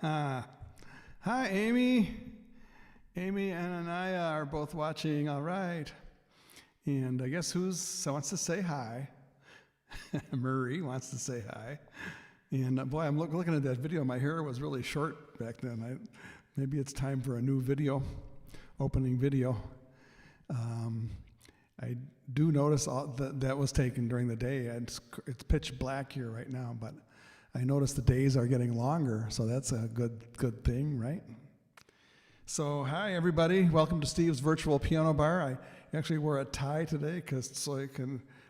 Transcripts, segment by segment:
Hi, Amy. Amy and Anaya are both watching. All right. And I guess who wants to say hi? Murray wants to say hi. And boy, I'm looking at that video. My hair was really short back then. Maybe it's time for a new video, opening video. I do notice that was taken during the day. It's pitch black here right now, but I notice the days are getting longer, so that's a good thing, right? So hi everybody, welcome to Steve's Virtual Piano Bar. I actually wore a tie today because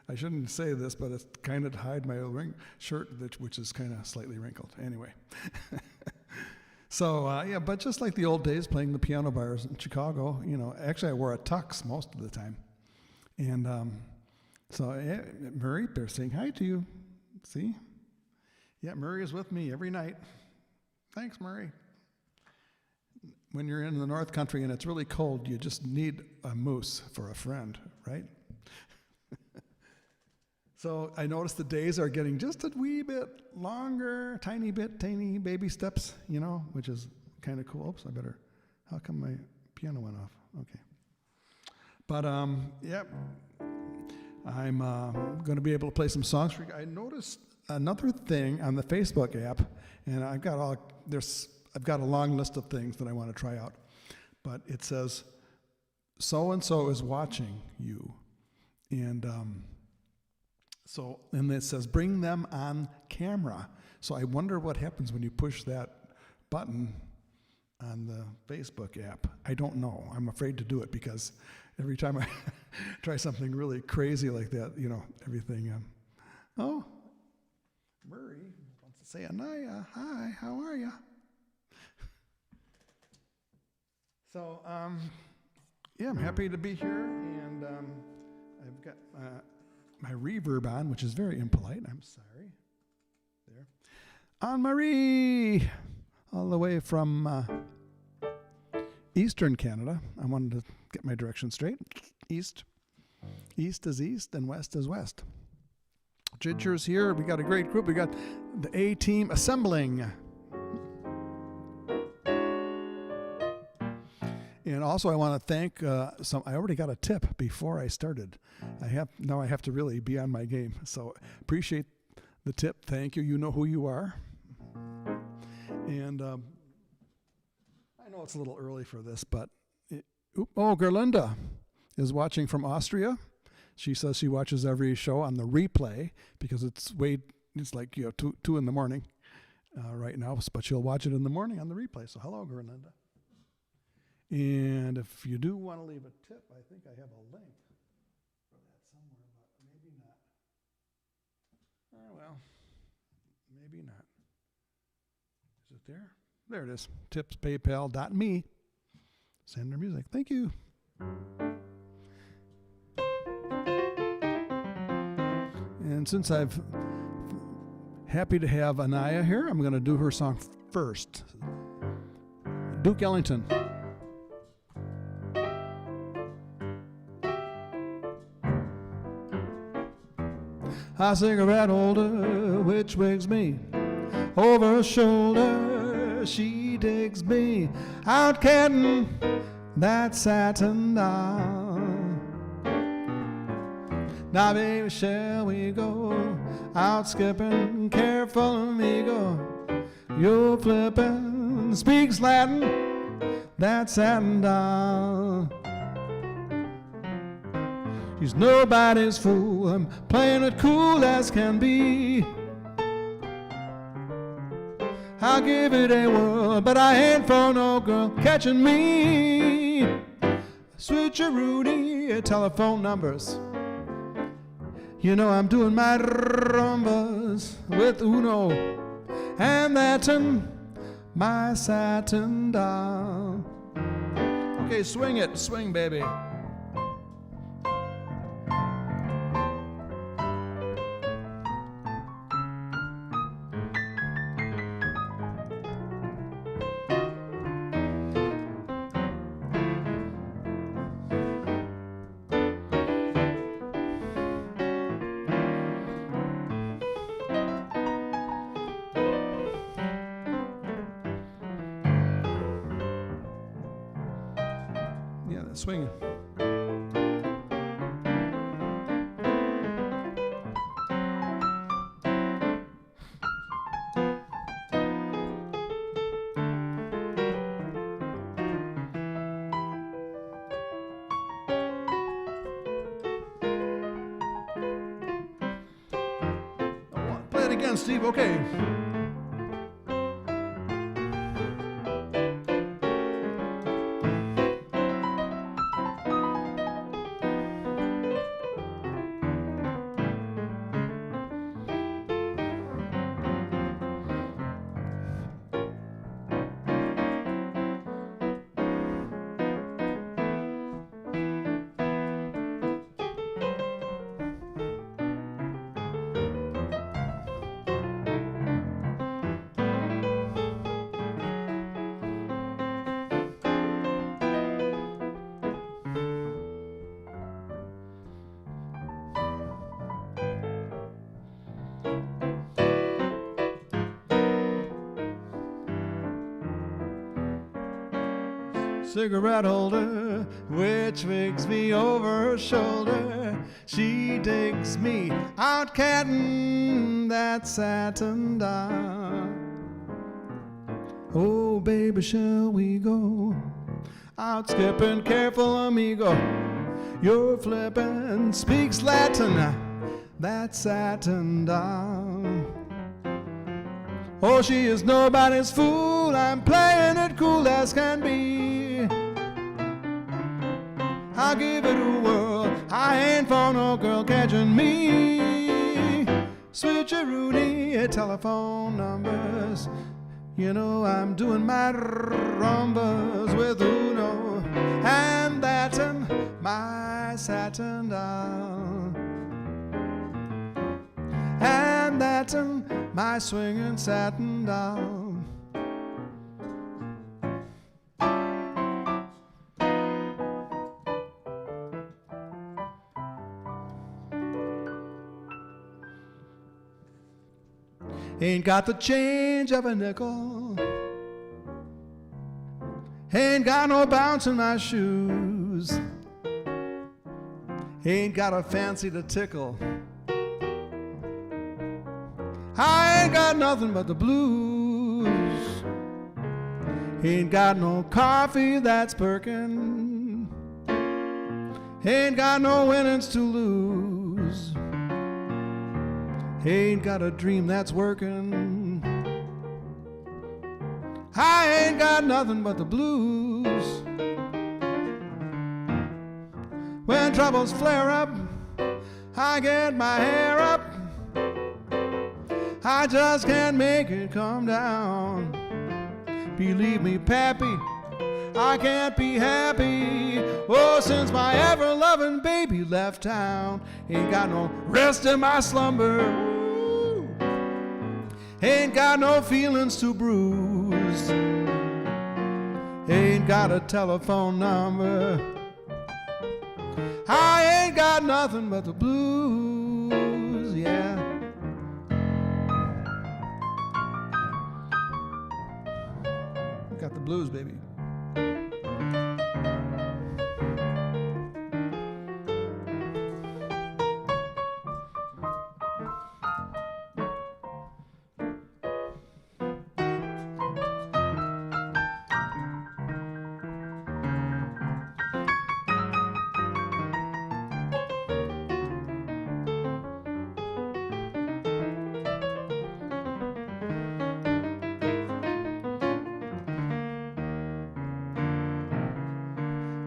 I shouldn't say this, but it's kind of to hide my shirt, which is kind of slightly wrinkled. Anyway. So yeah, but just like the old days playing the piano bars in Chicago, actually I wore a tux most of the time. And so Murray, they're saying hi to you. See? Yeah, Murray is with me every night. Thanks, Murray. When you're in the North Country and it's really cold, you just need a moose for a friend, right? So I noticed the days are getting just a wee bit longer, tiny baby steps, which is kind of cool. Oops, how come my piano went off? Okay. But, yeah, I'm going to be able to play some songs for you. I noticed another thing on the Facebook app, and I've got a long list of things that I want to try out. But it says, so-and-so is watching you. And and it says, bring them on camera. So I wonder what happens when you push that button on the Facebook app. I don't know. I'm afraid to do it because every time I try something really crazy like that, everything. Oh, Murray wants to say, Anaya, hi, how are you? So, yeah, I'm happy to be here, and I've got my reverb on, which is very impolite. I'm sorry. There. Anne-Marie, all the way from Eastern Canada. I wanted to get my direction straight. East is east, and west is west. Ginger's here. We got a great group. We got the A-team assembling. And also, I want to thank I already got a tip before I started. Now I have to really be on my game. So appreciate the tip. Thank you. You know who you are. And I know it's a little early for this, but Gerlinda is watching from Austria. She says she watches every show on the replay because it's like 2 in the morning right now, but she'll watch it in the morning on the replay. So hello, Gerlinda. And if you do want to leave a tip, I think I have a link for that somewhere, but maybe not. Oh, well, maybe not. Is it there? There it is. Tipspaypal.me. Send her music. Thank you. And since I'm happy to have Anaya here, I'm going to do her song first. Duke Ellington. A cigarette holder which wigs me over her shoulder. She digs me out catting that satin doll. Now baby, shall we go out skipping? Careful amigo, you're flipping. Speaks Latin, that satin doll. She's nobody's fool, I'm playing it cool as can be. I'll give it a whirl, but I ain't for no girl catching me. Switcherooty telephone numbers. I'm doing my rumbas with Uno and Latin, my satin doll. Okay, swing baby. swinging. Play it again, Steve. Okay. Cigarette holder, which makes me over her shoulder. She takes me out catting that satin doll. Oh, baby, shall we go out skipping? Careful, amigo. You're flippin', speaks Latin, that satin doll. Oh, she is nobody's fool. I'm playing it cool as can be. I'll give it a whirl. I ain't for no girl catching me. Switcheroony telephone numbers. You know I'm doing my rumbas with Uno, and that's my satin doll. And that's my swinging satin doll. Ain't got the change of a nickel. Ain't got no bounce in my shoes. Ain't got a fancy to tickle. I ain't got nothing but the blues. Ain't got no coffee that's perkin'. Ain't got no winnings to lose. Ain't got a dream that's working. I ain't got nothing but the blues. When troubles flare up, I get my hair up. I just can't make it come down. Believe me, Pappy, I can't be happy. Oh, since my ever-loving baby left town. Ain't got no rest in my slumber. Ooh. Ain't got no feelings to bruise. Ain't got a telephone number. I ain't got nothing but the blues, yeah. Got the blues, baby.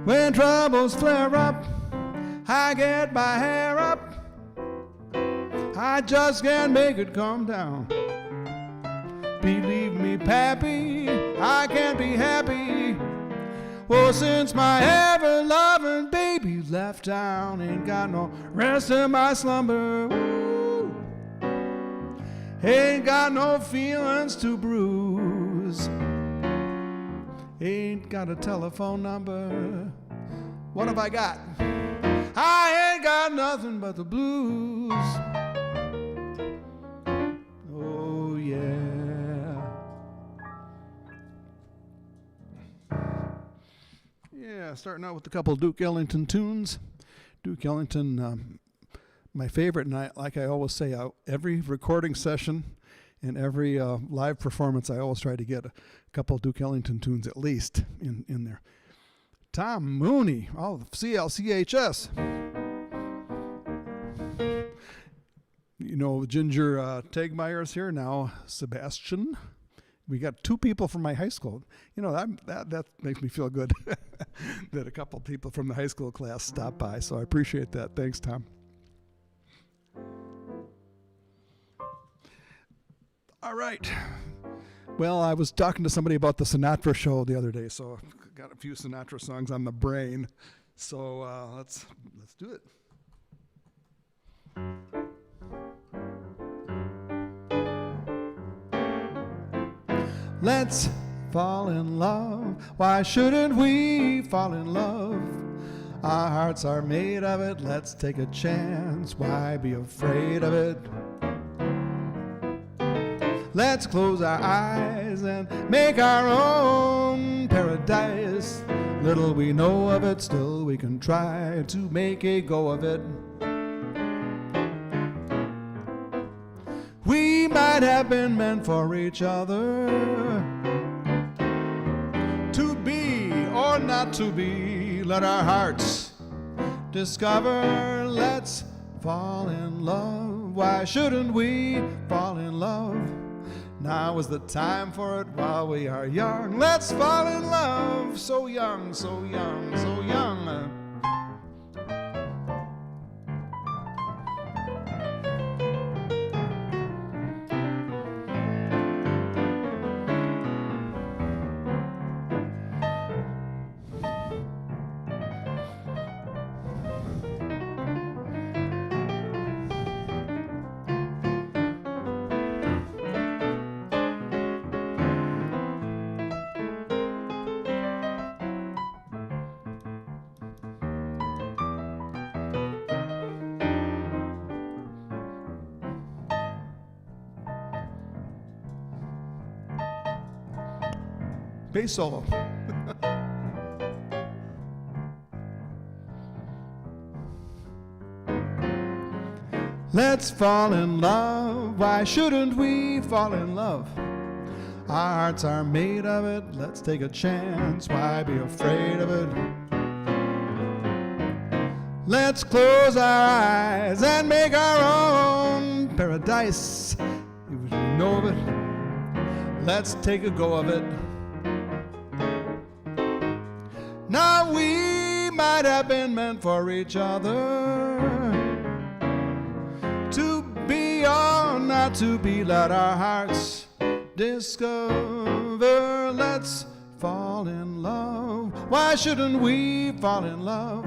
When troubles flare up, I get my hair up. I just can't make it come down. Believe me, Pappy, I can't be happy. Well, since my ever-loving baby left town, ain't got no rest in my slumber. Ooh. Ain't got no feelings to bruise. Ain't got a telephone number. What have I got? I ain't got nothing but the blues. Oh, yeah. Yeah. Yeah, starting out with a couple of Duke Ellington tunes. Duke Ellington, my favorite, and like I always say, every recording session and every live performance, I always try to get a couple of Duke Ellington tunes at least in there. Tom Mooney, CLCHS. You know, Ginger Tegmeyer's here now. Sebastian. We got 2 people from my high school. You know, that makes me feel good that a couple people from the high school class stopped by. So I appreciate that. Thanks, Tom. All right. Well, I was talking to somebody about the Sinatra show the other day, so I've got a few Sinatra songs on the brain. So let's do it. Let's fall in love. Why shouldn't we fall in love? Our hearts are made of it. Let's take a chance. Why be afraid of it? Let's close our eyes and make our own paradise. Little we know of it, still we can try to make a go of it. We might have been meant for each other, to be or not to be. Let our hearts discover. Let's fall in love. Why shouldn't we fall in love? Now is the time for it while we are young. Let's fall in love. So young, so young, so young. Bass solo. Let's fall in love. Why shouldn't we fall in love? Our hearts are made of it. Let's take a chance. Why be afraid of it? Let's close our eyes and make our own paradise. If we know of it, let's take a go of it. Now we might have been meant for each other, to be or not to be. Let our hearts discover. Let's fall in love. Why shouldn't we fall in love?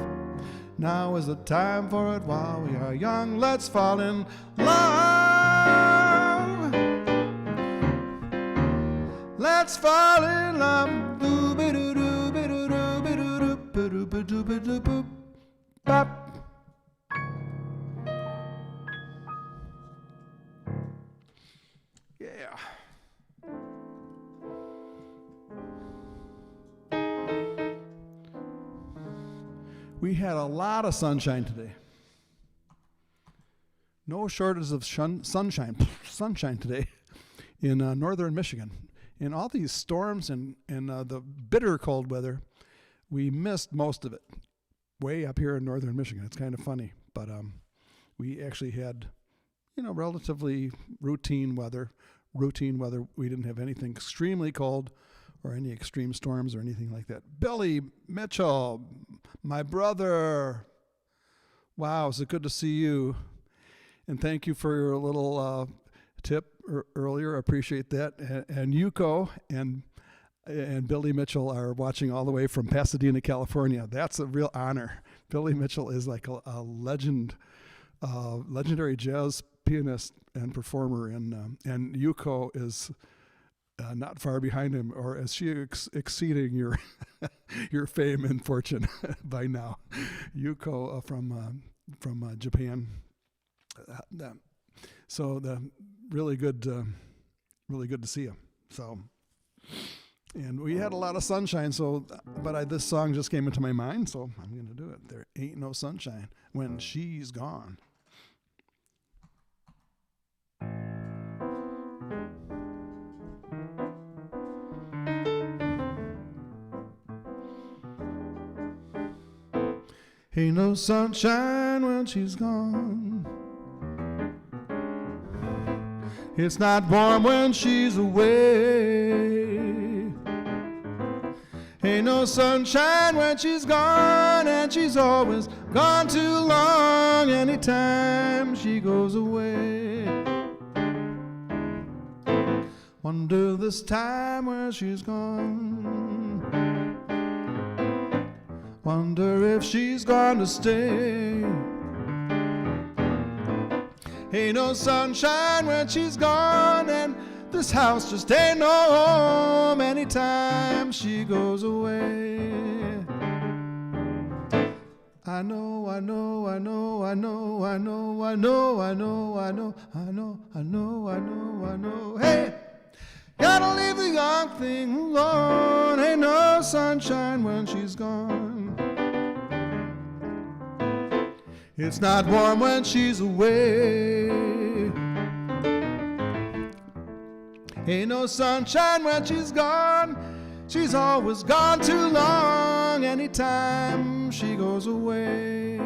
Now is the time for it while we are young. Let's fall in love. Let's fall in love. Bop. Yeah. We had a lot of sunshine today. No shortage of sunshine today in northern Michigan. In all these storms and the bitter cold weather, we missed most of it way up here in northern Michigan. It's kind of funny, but we actually had, relatively routine weather. We didn't have anything extremely cold or any extreme storms or anything like that. Billy Mitchell, my brother. Wow, is it good to see you? And thank you for your little tip earlier. I appreciate that. And Yuko and Billy Mitchell are watching all the way from Pasadena, California. That's a real honor. Billy Mitchell is like a legendary jazz pianist and performer, and Yuko is not far behind him, or is she exceeding your your fame and fortune by now? Yuko from Japan. So really good to see you. So And we had a lot of sunshine, but this song just came into my mind, so I'm going to do it. There ain't no sunshine when she's gone. Ain't no sunshine when she's gone. It's not warm when she's away. Ain't no sunshine when she's gone, and she's always gone too long anytime she goes away. Wonder this time where she's gone. Wonder if she's gonna stay. Ain't no sunshine when she's gone, and this house just ain't no home anytime she goes away. I know, I know, I know, I know, I know, I know, I know, I know, I know, I know, I know, I know. Hey, gotta leave the young thing alone. Ain't no sunshine when she's gone. It's not warm when she's away. Ain't no sunshine when she's gone. She's always gone too long anytime she goes away.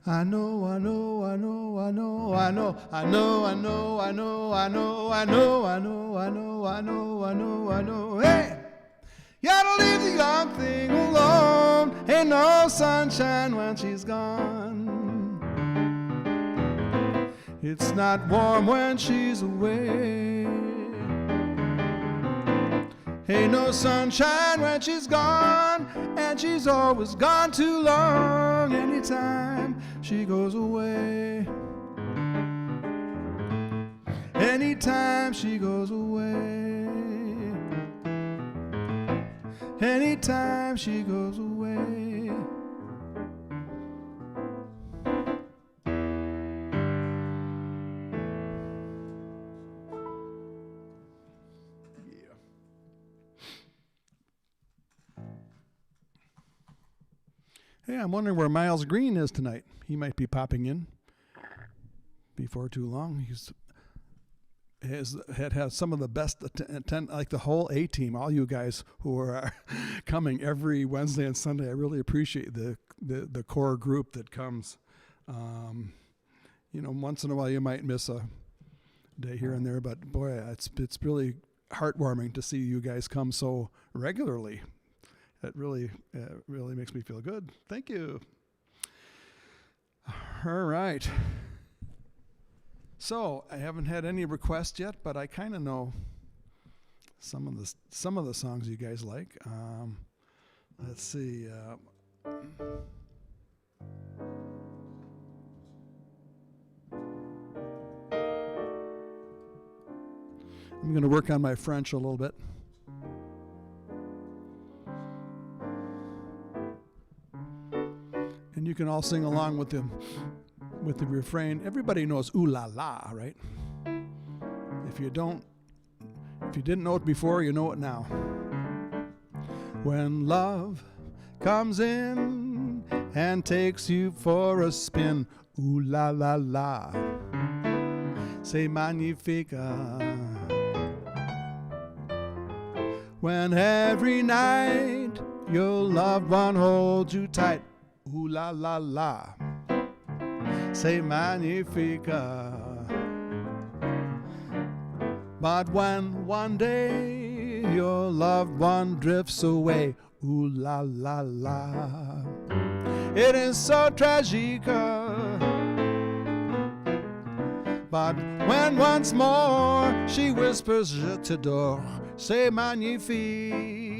I know, I know, I know, I know, I know, I know, I know, I know, I know, I know, I know, I know, I know, I know, I know. Hey, you gotta leave the young thing alone. Ain't no sunshine when she's gone. It's not warm when she's away. Ain't no sunshine when she's gone, and she's always gone too long anytime she goes away. Anytime she goes away. Anytime she goes away. Hey, I'm wondering where Miles Green is tonight. He might be popping in before too long. Has some of the best like the whole A team, all you guys who are coming every Wednesday and Sunday. I really appreciate the core group that comes. Once in a while you might miss a day here and there, but boy, it's really heartwarming to see you guys come so regularly. It really makes me feel good. Thank you. All right. So I haven't had any requests yet, but I kind of know some of the songs you guys like. Let's see. I'm going to work on my French a little bit. And you can all sing along with the refrain. Everybody knows "Ooh La La," right? If you didn't know it before, you know it now. When love comes in and takes you for a spin, ooh la la la, c'est magnifique. When every night your loved one holds you tight, ooh la la la, c'est magnifique. But when one day your loved one drifts away. Ooh la la la. It is so tragic. But when once more she whispers, Je t'adore, c'est magnifique.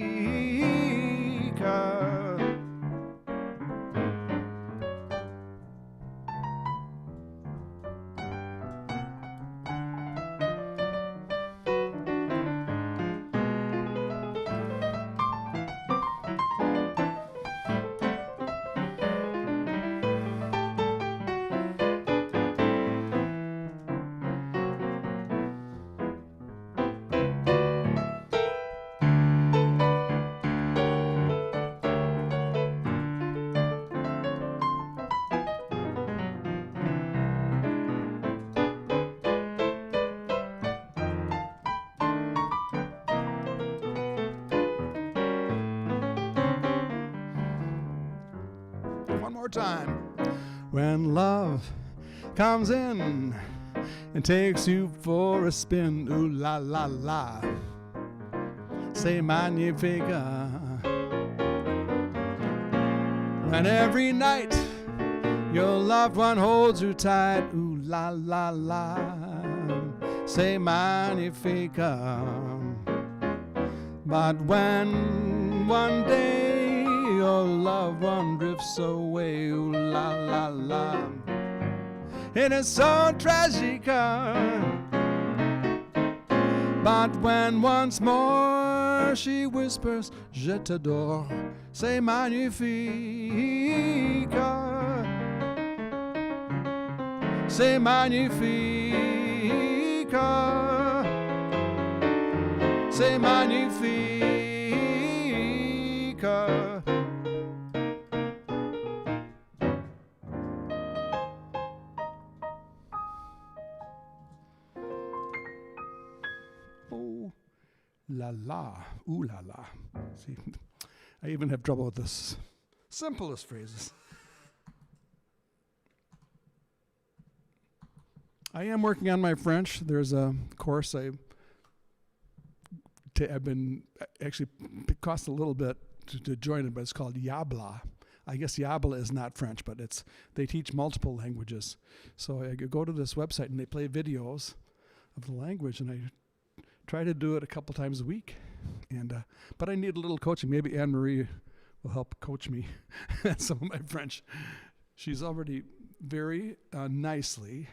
One more time. When love comes in and takes you for a spin, ooh la la la, c'est magnifique. When every night your loved one holds you tight, ooh la la la, c'est magnifique. But when one day your loved one drifts away, ooh la la la, it is so tragic. But when once more she whispers, Je t'adore, c'est magnifique. C'est magnifique. C'est magnifique. Oh, la la, ooh la la. See, I even have trouble with this simplest phrases. I am working on my French. There's a course I've been, actually, it cost a little bit to join it, but it's called Yabla. I guess Yabla is not French, but they teach multiple languages. So I go to this website and they play videos of the language, and I try to do it a couple times a week. And but I need a little coaching. Maybe Anne-Marie will help coach me some of my French. She's already very nicely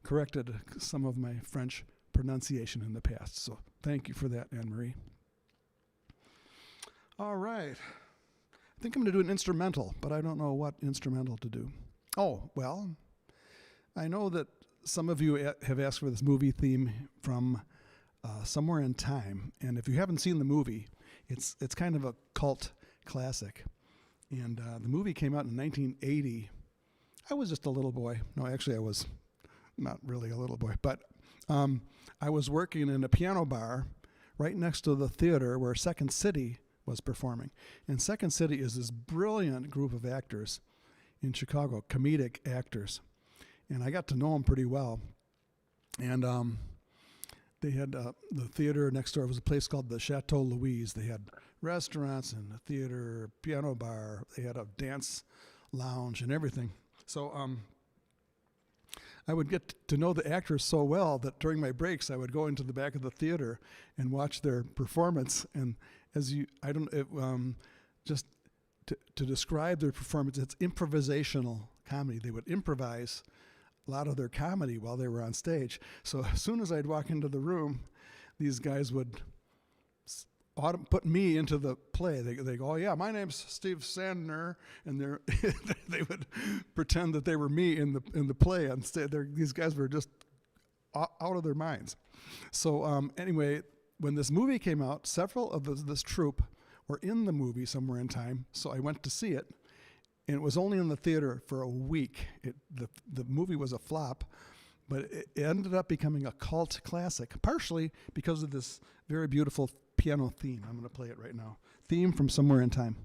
corrected some of my French pronunciation in the past. So thank you for that, Anne-Marie. All right. I think I'm going to do an instrumental, but I don't know what instrumental to do. Oh, well, I know that some of you have asked for this movie theme from Somewhere in Time. And if you haven't seen the movie, it's kind of a cult classic. And the movie came out in 1980. I was just a little boy. No, actually, I was not really a little boy, but I was working in a piano bar right next to the theater where Second City was performing. And Second City is this brilliant group of actors in Chicago, comedic actors. And I got to know them pretty well. And they had the theater next door was a place called the Chateau Louise. They had restaurants and a theater, piano bar. They had a dance lounge and everything. So I would get to know the actors so well that during my breaks I would go into the back of the theater and watch their performance. And just to describe their performance, it's improvisational comedy. They would improvise a lot of their comedy while they were on stage. So as soon as I'd walk into the room, these guys would put me into the play. They go, oh yeah, my name's Steve Sandner, and they would pretend that they were me in the play. And these guys were just out of their minds. So anyway, when this movie came out, several of this troupe were in the movie Somewhere in Time. So I went to see it, and it was only in the theater for a week. The movie was a flop, but it ended up becoming a cult classic, partially because of this very beautiful piano theme. I'm going to play it right now. Theme from Somewhere in Time.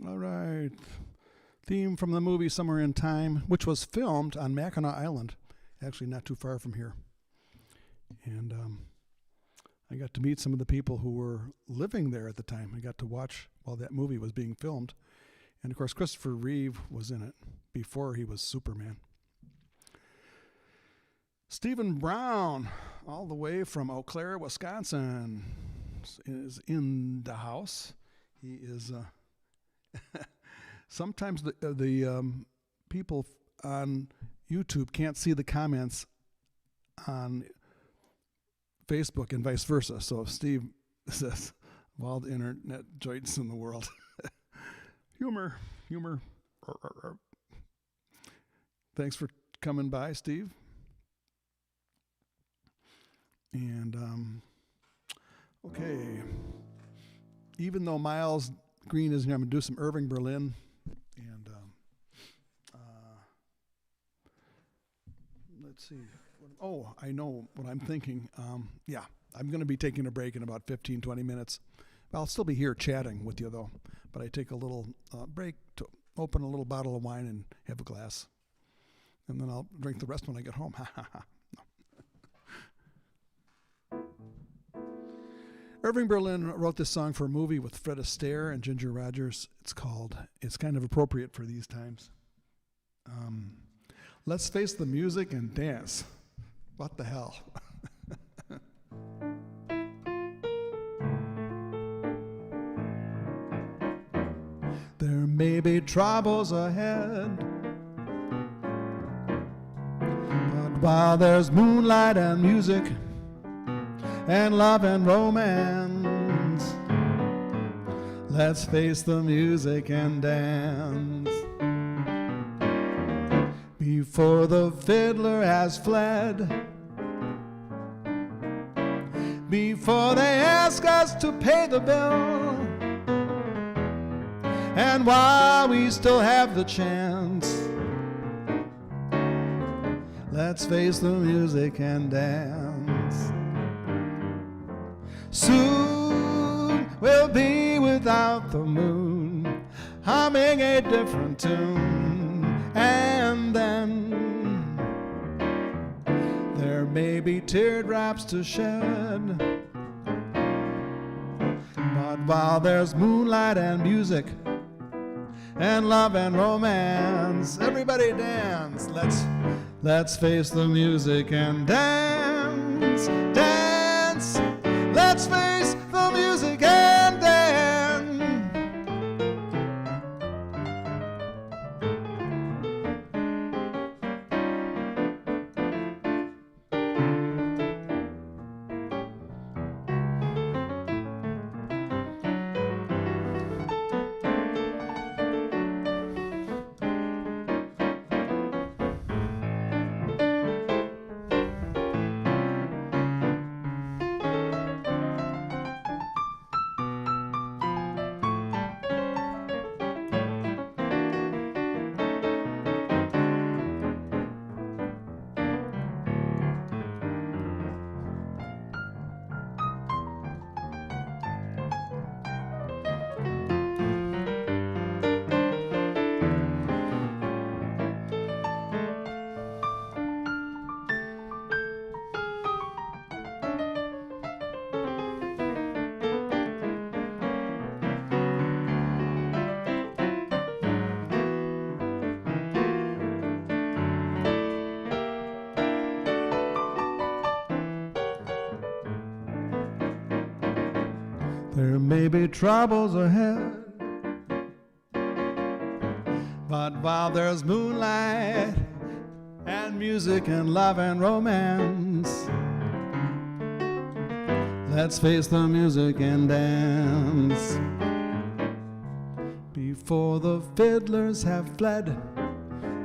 All right. Theme from the movie Somewhere in Time, which was filmed on Mackinac Island, actually not too far from here. And I got to meet some of the people who were living there at the time. I got to watch while that movie was being filmed. And of course, Christopher Reeve was in it before he was Superman. Stephen Brown, all the way from Eau Claire, Wisconsin, is in the house. He is... Sometimes the people on YouTube can't see the comments on Facebook and vice versa. So Steve says, of all the internet joints in the world, humor. Thanks for coming by, Steve. And, okay. Even though Miles Green is here, I'm going to do some Irving Berlin. And let's see. Oh, I know what I'm thinking. Yeah, I'm going to be taking a break in about 15, 20 minutes. I'll still be here chatting with you, though. But I take a little break to open a little bottle of wine and have a glass. And then I'll drink the rest when I get home. Irving Berlin wrote this song for a movie with Fred Astaire and Ginger Rogers. It's kind of appropriate for these times. Let's face the music and dance. What the hell? There may be troubles ahead, but while there's moonlight and music and love and romance, let's face the music and dance. Before the fiddler has fled, before they ask us to pay the bill, and while we still have the chance, let's face the music and dance. Soon we'll be without the moon, humming a different tune, and then there may be teardrops to shed, but while there's moonlight and music and love and romance, everybody dance. Let's face the music and dance, dance. Let's face the music and dance. There may be troubles ahead, but while there's moonlight and music and love and romance, let's face the music and dance. Before the fiddlers have fled,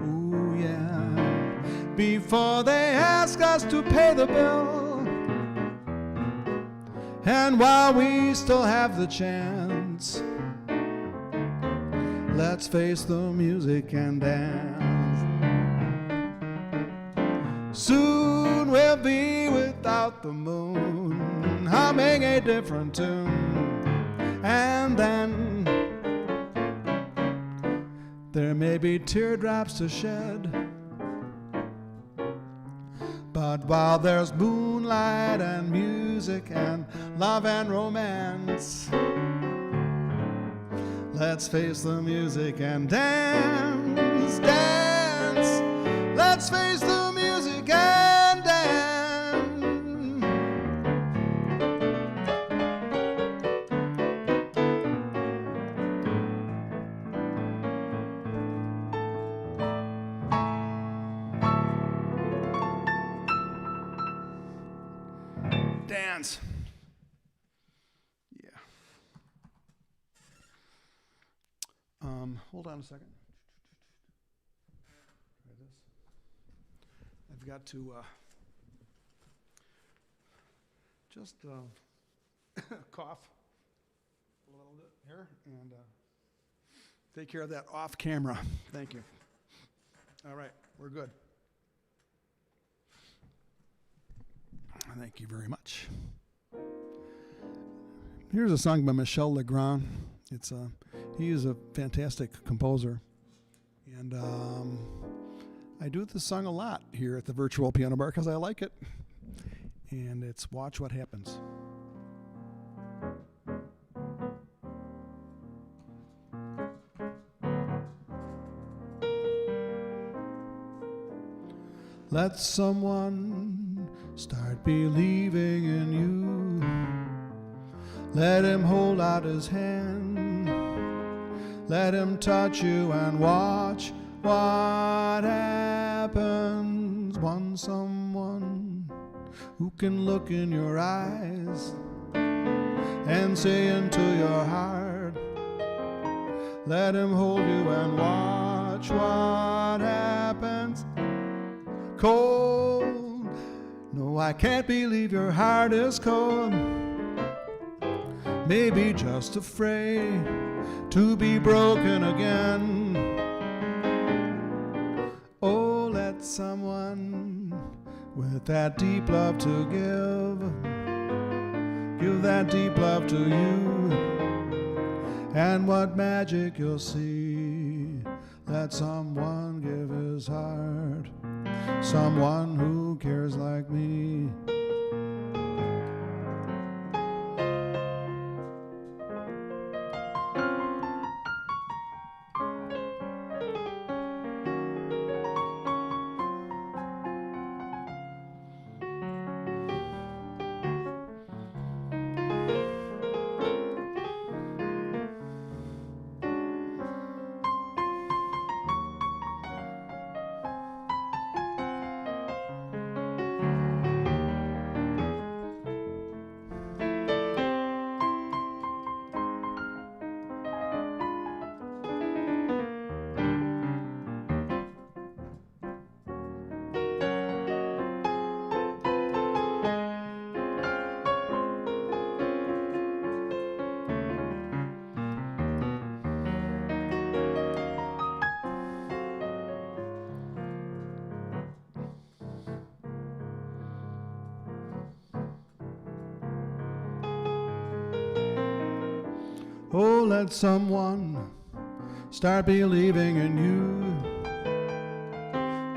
ooh yeah, before they ask us to pay the bill, and while we still have the chance, let's face the music and dance. Soon we'll be without the moon, humming a different tune, and then there may be teardrops to shed, but while there's moonlight and music and love and romance, let's face the music and dance, dance. Let's face the music and dance. Dance. Yeah. Hold on a second. Try this. I've got to just cough a little bit here and take care of that off camera. Thank you. All right, we're good. Thank you very much. Here's a song by Michel Legrand. He is a fantastic composer, and I do this song a lot here at the Virtual Piano Bar because I like it, and it's Watch What Happens. Let someone start believing in you. Let him hold out his hand. Let him touch you and watch what happens. Want someone who can look in your eyes and say into your heart. Let him hold you and watch what happens. Cold, no, I can't believe your heart is cold. Maybe just afraid to be broken again. Oh, let someone with that deep love to give that deep love to you, and what magic you'll see. Let someone give his heart, someone who cares like me. Oh, let someone start believing in you.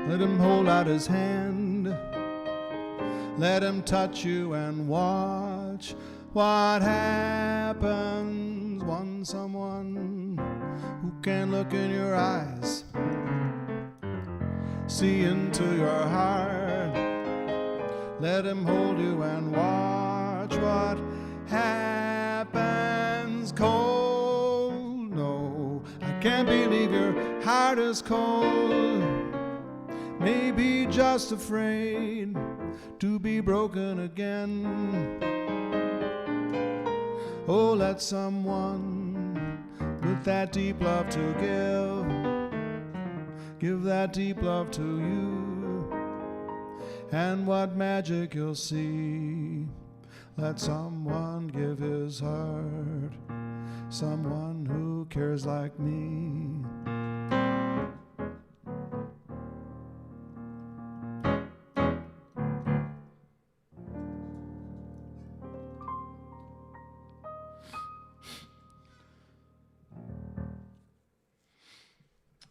Let him hold out his hand. Let him touch you and watch what happens. Want someone who can look in your eyes, see into your heart. Let him hold you and watch what happens. Cold, no, I can't believe your heart is cold. Maybe just afraid to be broken again. Oh, let someone with that deep love to give that deep love to you, and what magic you'll see. Let someone give his heart, someone who cares like me.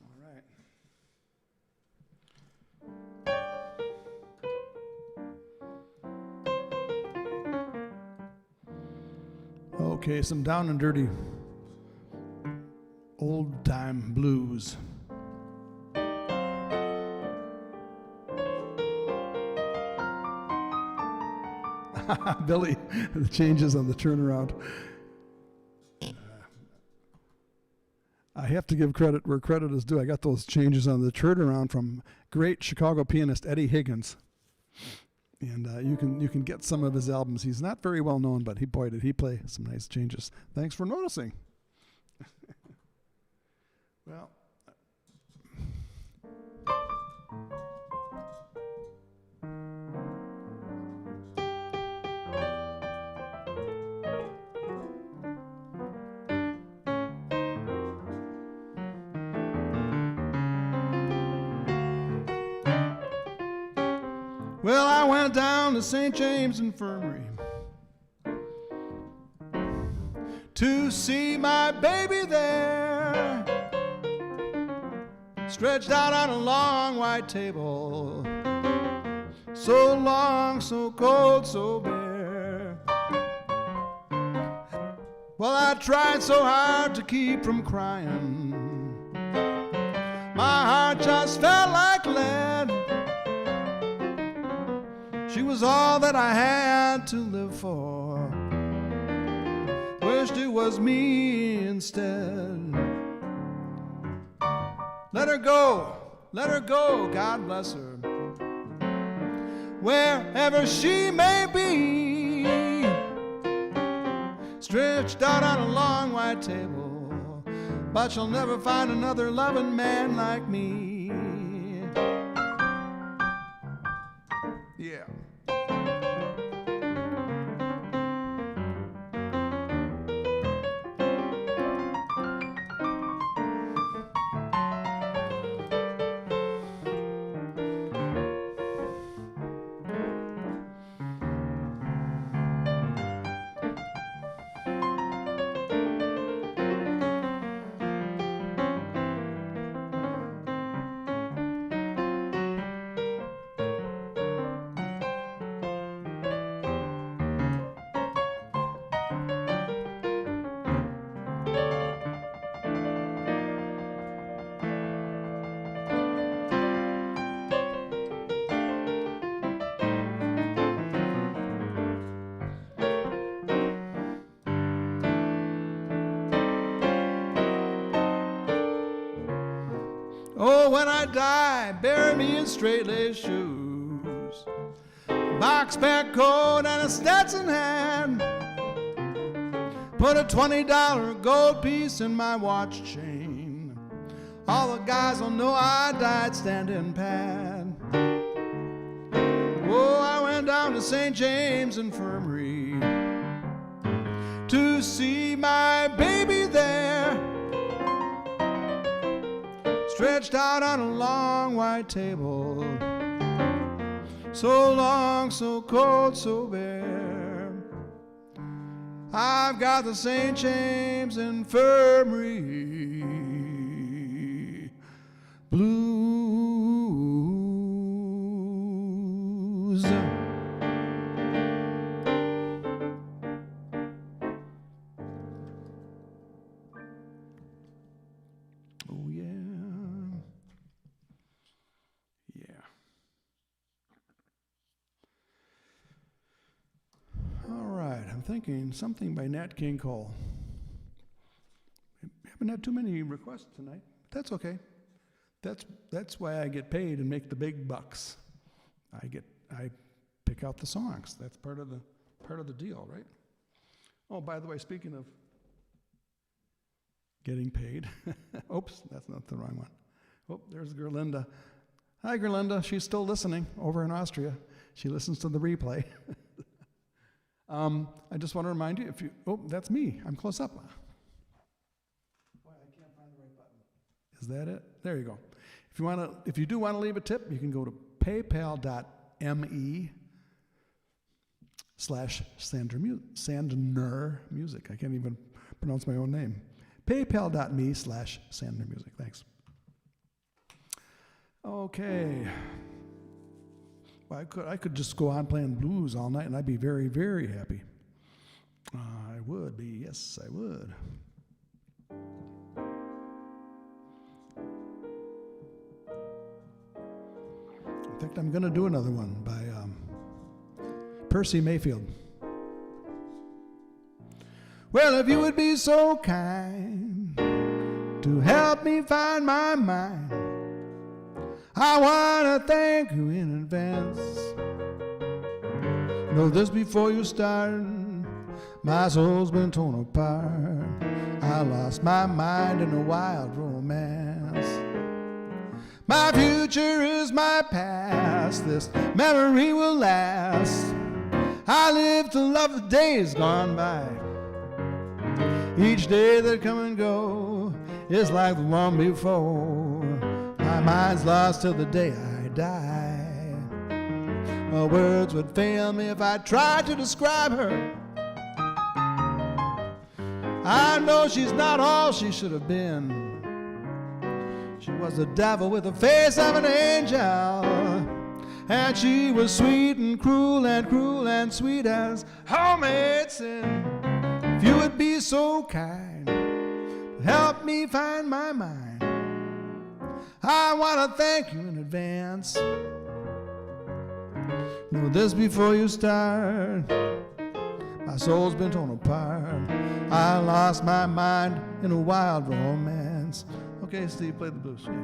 All Okay, some down and dirty old time blues. Billy, the changes on the turnaround. I have to give credit where credit is due. I got those changes on the turnaround from great Chicago pianist Eddie Higgins. And you can get some of his albums. He's not very well known, but boy, did he play some nice changes. Thanks for noticing. Well, I went down to St. James Infirmary to see my baby there, stretched out on a long white table, so long, so cold, so bare. Well, I tried so hard to keep from crying, my heart just felt like lead. She was all that I had to live for. Wished it was me instead. Let her go, God bless her, wherever she may be, stretched out on a long white table, but she'll never find another loving man like me. Yeah. Oh, when I die, bury me in straight-laced shoes, box-back coat and a Stetson hat. Put a $20 gold piece in my watch chain. All the guys will know I died standing pat. Oh, I went down to St. James Infirmary to see my baby there, stretched out on a long white table, so long, so cold, so bare. I've got the St. James Infirmary blues. Oh, yeah. I'm thinking something by Nat King Cole. We haven't had too many requests tonight. That's okay. That's why I get paid and make the big bucks. I pick out the songs. That's part of the deal, right? Oh, by the way, speaking of getting paid, oops, that's not the wrong one. Oh, there's Gerlinda. Hi, Gerlinda. She's still listening over in Austria. She listens to the replay. I just want to remind you, that's me. I'm close up. Boy, I can't find the right button. Is that it? There you go. If you do want to leave a tip, you can go to paypal.me/Sandner Music. I can't even pronounce my own name. paypal.me/Sandner Music. Thanks. Okay. Well, I could just go on playing blues all night, and I'd be very, very happy. I would be, yes, I would. In fact, I'm going to do another one by Percy Mayfield. Well, if you would be so kind to help me find my mind, I want to thank you in advance. Know this before you start, my soul's been torn apart. I lost my mind in a wild romance. My future is my past, this memory will last. I live to love the days gone by. Each day that come and go is like the one before. My mind's lost till the day I die. My words would fail me if I tried to describe her. I know she's not all she should have been. She was the devil with the face of an angel, and she was sweet and cruel and sweet as homemade sin. If you would be so kind to help me find my mind, I want to thank you in advance. Know this before you start, my soul's been torn apart. I lost my mind in a wild romance. Okay, Steve, play the blues. Yeah.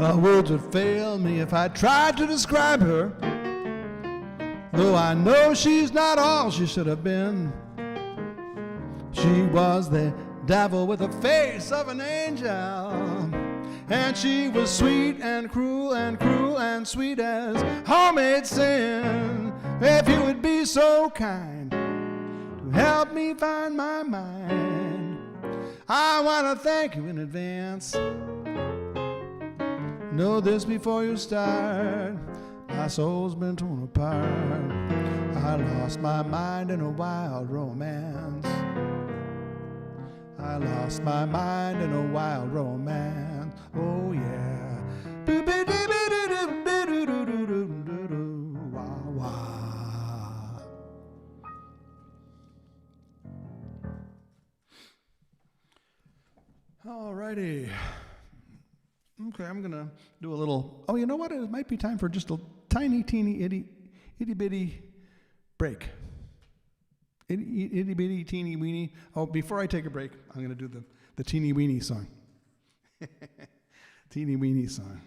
Well, words would fail me if I tried to describe her, though I know she's not all she should have been. She was the devil with the face of an angel, and she was sweet and cruel and sweet as homemade sin. If you would be so kind to help me find my mind, I want to thank you in advance. Know this before you start, my soul's been torn apart. I lost my mind in a wild romance. I lost my mind in a wild romance. Oh yeah. All righty. Okay, I'm going to do a little, oh, you know what? It might be time for just a tiny, teeny, itty-bitty break. Itty-bitty, teeny-weeny. Oh, before I take a break, I'm going to do the teeny-weeny song. Teeny-weeny song.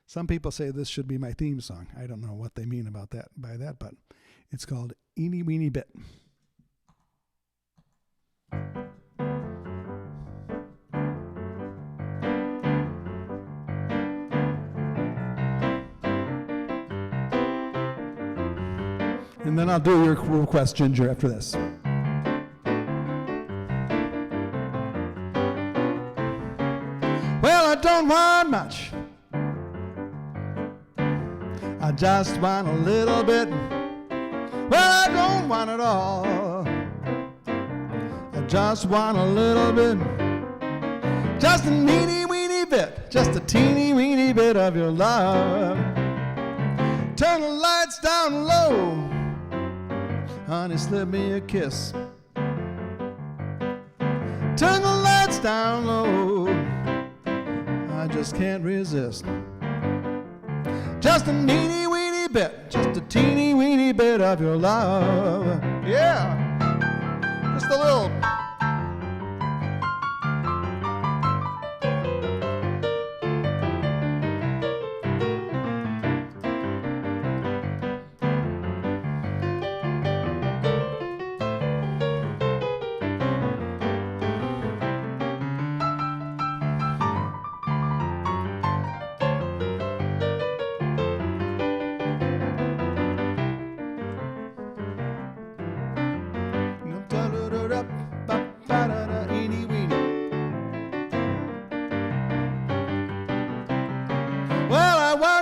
Some people say this should be my theme song. I don't know what they mean about that by that, but it's called Eeny-Weeny Bit. And then I'll do your request, Ginger, after this. Well, I don't want much. I just want a little bit. Well, I don't want it all. I just want a little bit. Just a teeny weeny bit. Just a teeny weeny bit of your love. Turn the lights down low. Honey, slip me a kiss. Turn the lights down low. I just can't resist. Just a teeny weeny bit, just a teeny weeny bit of your love. Yeah, just a little.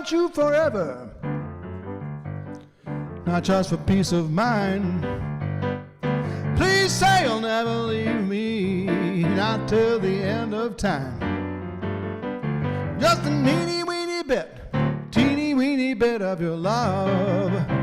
You forever, not just for peace of mind. Please say you'll never leave me, not till the end of time. Just a teeny weeny bit of your love.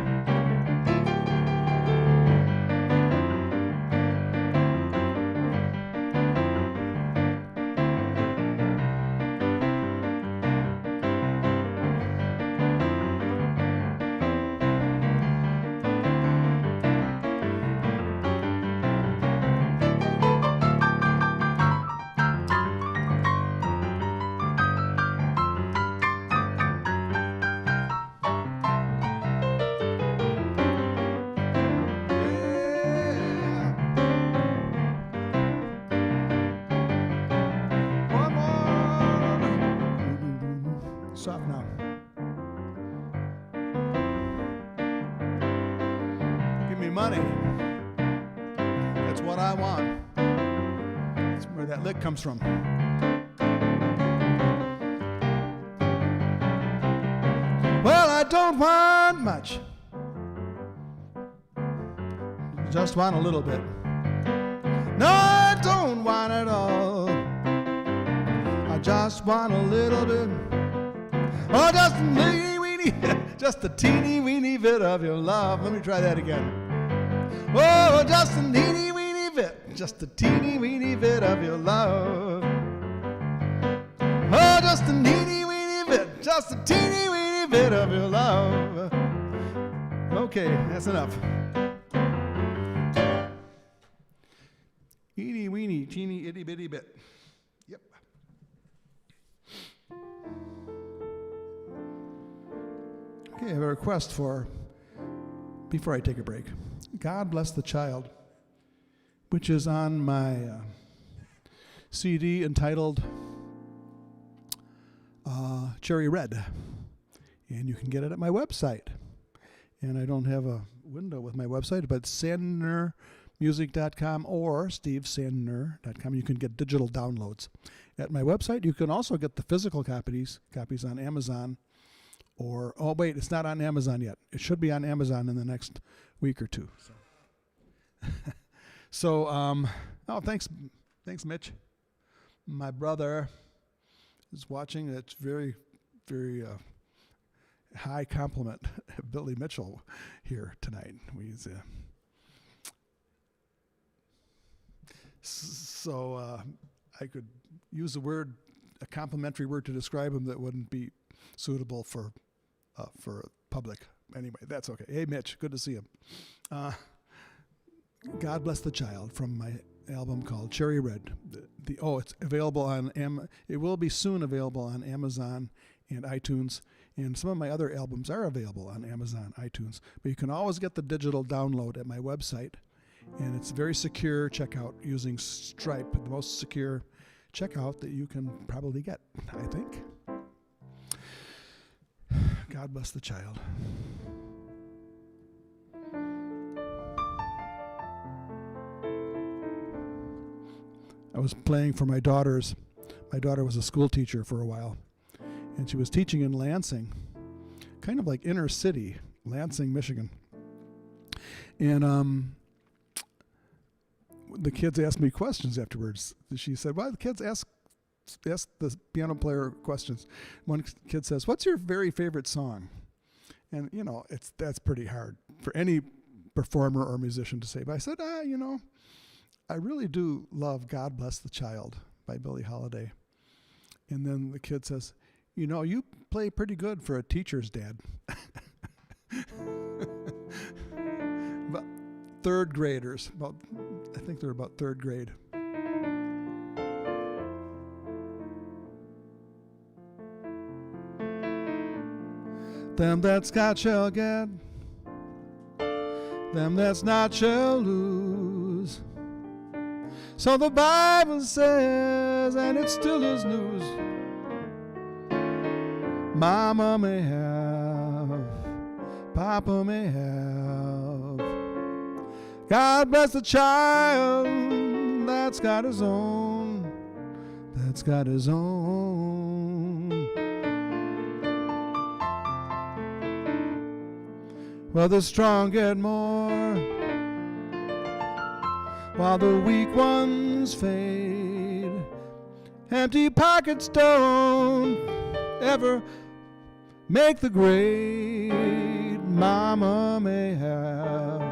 Soft now. Give me money. That's what I want. That's where that lick comes from. Well, I don't want much. Just want a little bit. No, I don't want it all. I just want a little bit. Oh, just a teeny weeny, just a teeny weeny bit of your love. Let me try that again. Oh, just a teeny weeny bit, just a teeny weeny bit of your love. Oh, just a teeny weeny bit, just a teeny weeny bit of your love. Okay, that's enough. Teeny weeny, teeny itty bitty bit. Yep. Okay, I have a request before I take a break. God Bless the Child, which is on my CD entitled Cherry Red. And you can get it at my website. And I don't have a window with my website, but sandnermusic.com or stevesandner.com. You can get digital downloads. At my website, you can also get the physical copies on Amazon. Or, oh, wait, it's not on Amazon yet. It should be on Amazon in the next week or two. So, thanks, Mitch. My brother is watching. It's very, very high compliment. Billy Mitchell here tonight. I could use a complimentary word to describe him that wouldn't be suitable for public. Anyway, that's okay. Hey, Mitch, good to see you. God Bless the Child from my album called Cherry Red. It's available on it will be soon available on Amazon and iTunes, and some of my other albums are available on Amazon, iTunes. But you can always get the digital download at my website, and it's very secure checkout using Stripe, the most secure checkout that you can probably get, I think. God Bless the Child. I was playing for my daughters. My daughter was a school teacher for a while, and she was teaching in Lansing, kind of like inner city, Lansing, Michigan. And the kids asked me questions afterwards. She said, well, the kids ask the piano player questions. One kid says, what's your very favorite song? And, that's pretty hard for any performer or musician to say. But I said, I really do love God Bless the Child by Billie Holiday. And then the kid says, you play pretty good for a teacher's dad. But third graders, I think they're about third grade. Them that's got shall get, them that's not shall lose. So the Bible says, and it still is news. Mama may have, Papa may have. God bless the child that's got his own, that's got his own. Well, the strong get more, while the weak ones fade. Empty pockets don't ever make the grade. Mama may have,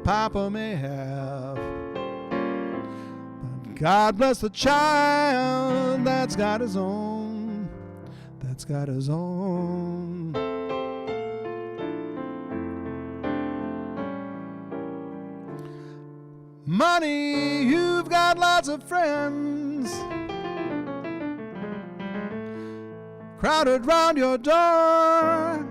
Papa may have, but God bless the child that's got his own, that's got his own. Money, you've got lots of friends crowded round your door.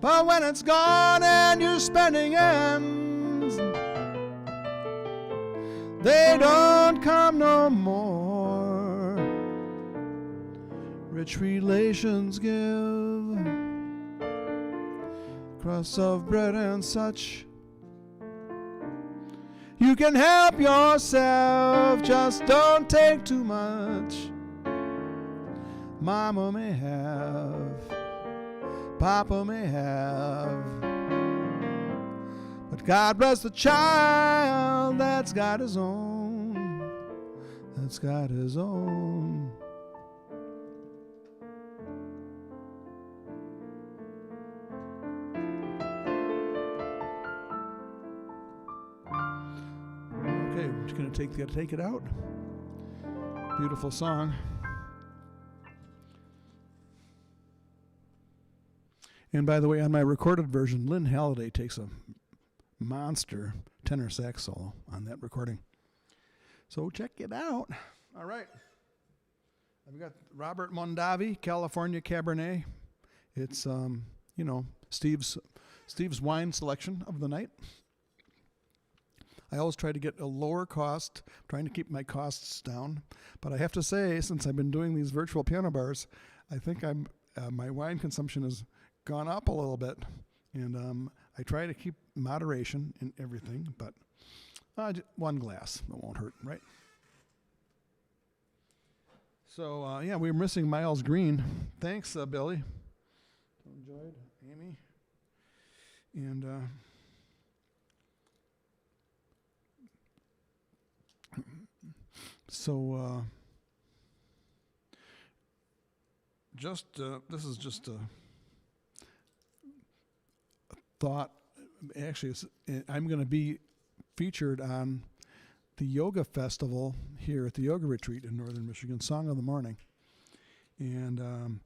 But when it's gone and you're spending ends, they don't come no more. Rich relations give crust of bread and such. You can help yourself, just don't take too much. Mama may have, Papa may have, but God bless the child that's got his own, that's got his own. Okay, we're just going to take it out. Beautiful song. And by the way, on my recorded version, Lynn Halliday takes a monster tenor sax solo on that recording. So check it out. All right. I've got Robert Mondavi, California Cabernet. It's, Steve's wine selection of the night. I always try to get a lower cost, trying to keep my costs down. But I have to say, since I've been doing these virtual piano bars, I think my wine consumption has gone up a little bit. And I try to keep moderation in everything, but one glass, it won't hurt, right? So, we're missing Miles Green. Thanks, Billy. Enjoyed, Amy. And this is just a thought. Actually, I'm going to be featured on the yoga festival here at the yoga retreat in Northern Michigan, Song of the Morning. And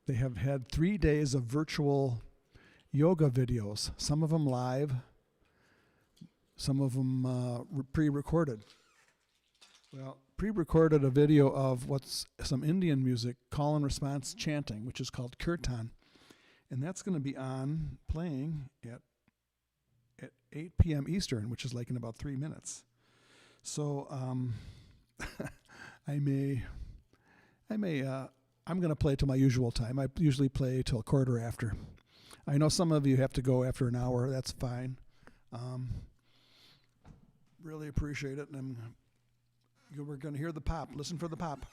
they have had 3 days of virtual yoga videos, some of them live, some of them pre-recorded. Well, pre-recorded a video of what's some Indian music, call and response chanting, which is called kirtan. And that's going to be playing at 8 p.m. Eastern, which is like in about 3 minutes. So I'm going to play till my usual time. I usually play till quarter after. I know some of you have to go after an hour. That's fine. Really appreciate it. And we're going to hear the pop. Listen for the pop.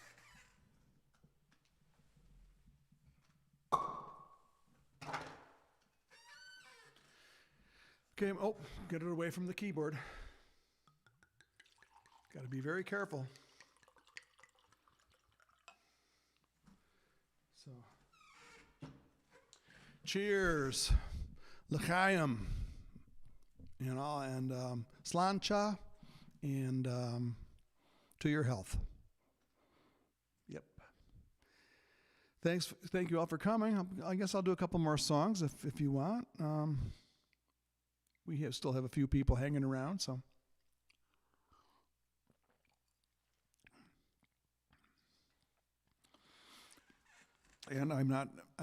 Okay, get it away from the keyboard. Got to be very careful. Cheers. L'chaim. You know, and slancha, and to your health. Yep. Thank you all for coming. I guess I'll do a couple more songs if you want. We still have a few people hanging around, so. And I'm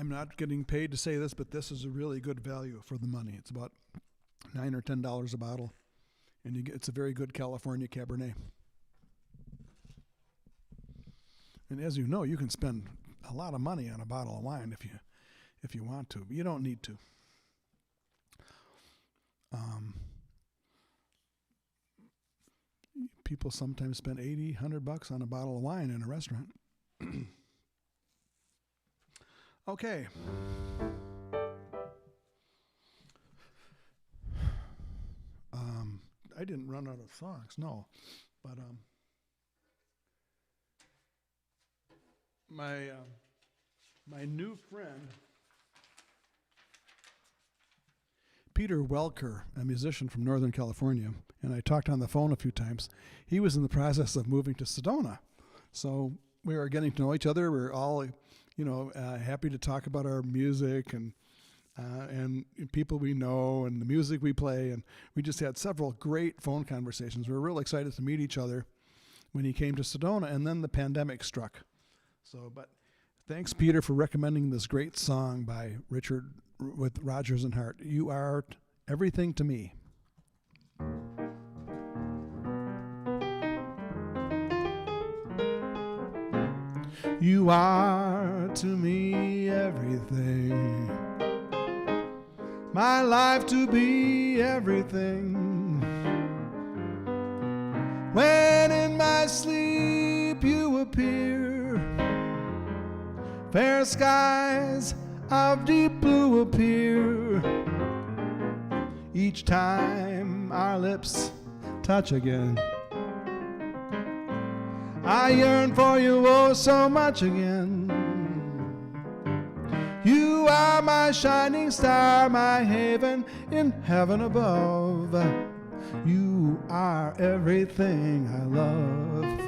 not getting paid to say this, but this is a really good value for the money. It's about $9 or $10 a bottle, and it's a very good California Cabernet. And as you know, you can spend a lot of money on a bottle of wine if you want to, but you don't need to. People sometimes spend $80, $100 on a bottle of wine in a restaurant. Okay. I didn't run out of songs, no, but my new friend Peter Welker, a musician from Northern California, and I talked on the phone a few times. He was in the process of moving to Sedona, so we were getting to know each other. We're all, happy to talk about our music and people we know and the music we play, and we just had several great phone conversations. We were real excited to meet each other when he came to Sedona, and then the pandemic struck. So, but thanks, Peter, for recommending this great song by Richard with Rodgers and Hart. You are everything to me. You are to me everything, my life to be everything. When in my sleep you appear, fair skies of deep blue appear. Each time our lips touch again, I yearn for you oh so much again. You are my shining star, my haven in heaven above. You are everything I love.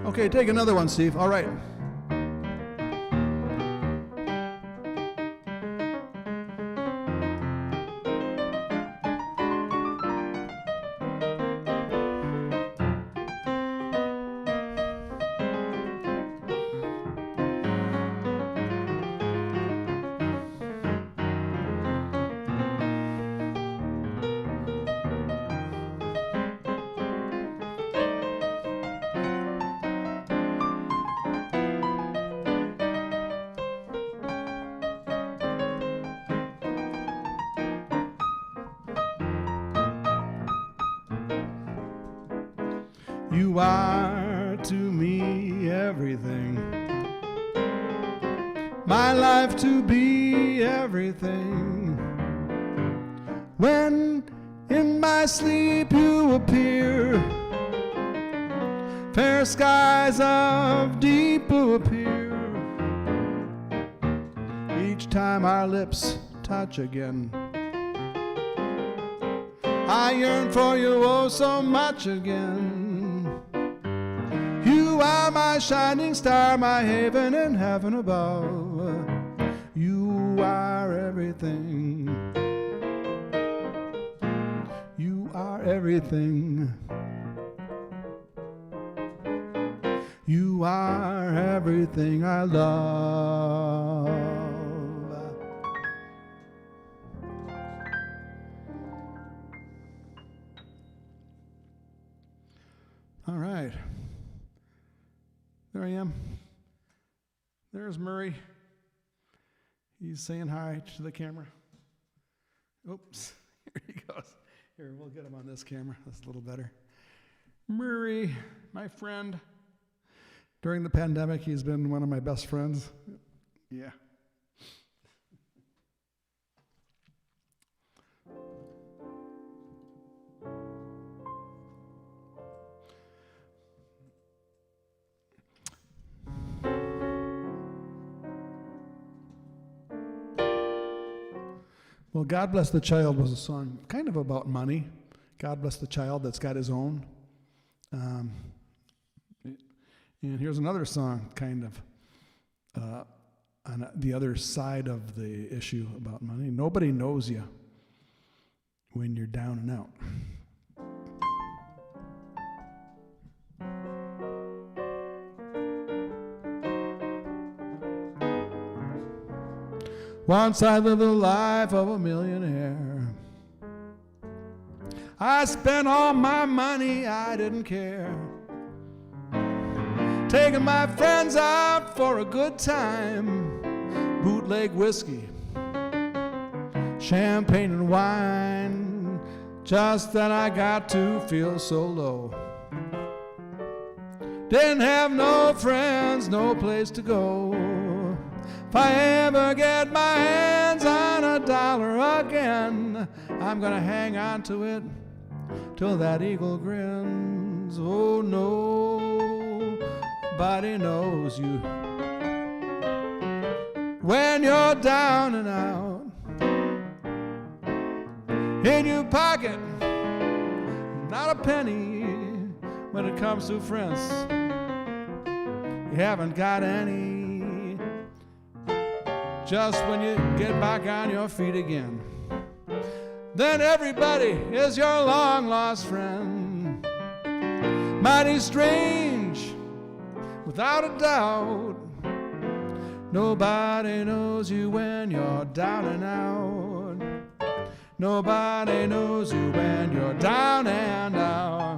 Okay, take another one, Steve. All right. You are to me everything, my life to be everything. When in my sleep you appear, fair skies of deep blue appear. Each time our lips touch again, I yearn for you oh so much again. You are my shining star, my haven in heaven above. You are everything. You are everything. You are everything I love. All right. There I am. There's Murray. He's saying hi to the camera. Oops. Here he goes. Here, we'll get him on this camera. That's a little better. Murray, my friend. During the pandemic, he's been one of my best friends. Yeah. Well, God Bless the Child was a song kind of about money. God bless the child that's got his own. And here's another song kind of on the other side of the issue about money. Nobody knows you when you're down and out. Once I lived the life of a millionaire. I spent all my money, I didn't care. Taking my friends out for a good time. Bootleg whiskey, champagne and wine. Just then I got to feel so low. Didn't have no friends, no place to go. If I ever get my hands on $1 again, I'm gonna hang on to it till that eagle grins. Oh, nobody knows you when you're down and out. In your pocket, not a penny when it comes to friends. You haven't got any. Just when you get back on your feet again, then everybody is your long-lost friend. Mighty strange, without a doubt. Nobody knows you when you're down and out. Nobody knows you when you're down and out.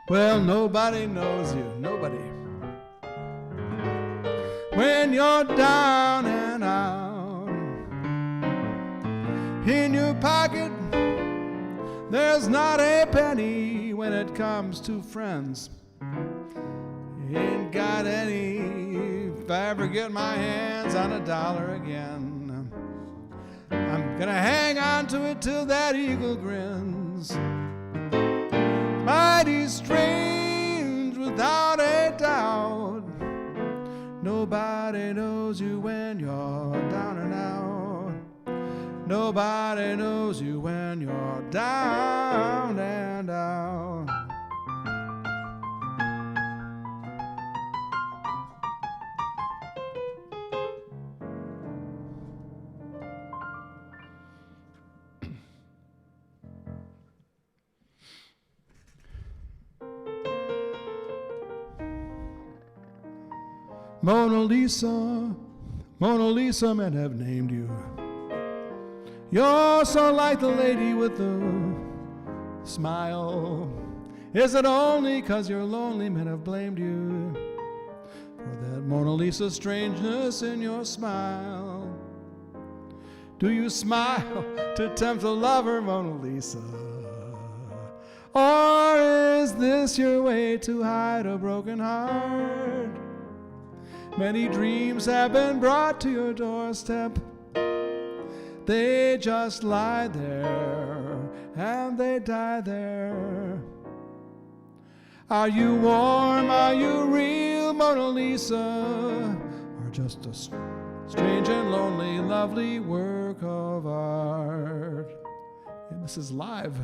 Well, nobody knows you, nobody, when you're down and out. In your pocket, there's not a penny when it comes to friends. Ain't got any. If I ever get my hands on $1 again, I'm gonna hang on to it till that eagle grins. Mighty strange, without a doubt. Nobody knows you when you're down and out. Nobody knows you when you're down and out. Mona Lisa, Mona Lisa, men have named you. You're so like the lady with the smile. Is it only 'cause you're lonely men have blamed you for that Mona Lisa strangeness in your smile? Do you smile to tempt a lover, Mona Lisa? Or is this your way to hide a broken heart? Many dreams have been brought to your doorstep. They just lie there and they die there. Are you warm? Are you real, Mona Lisa? Or just a strange and lonely, lovely work of art. And this is live.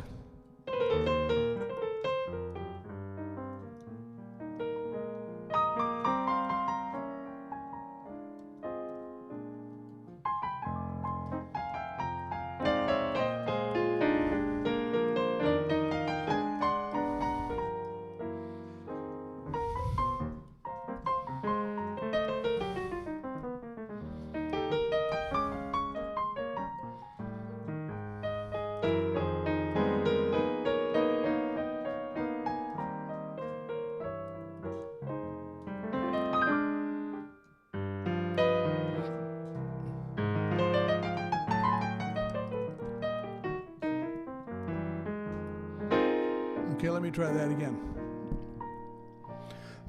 Okay, let me try that again.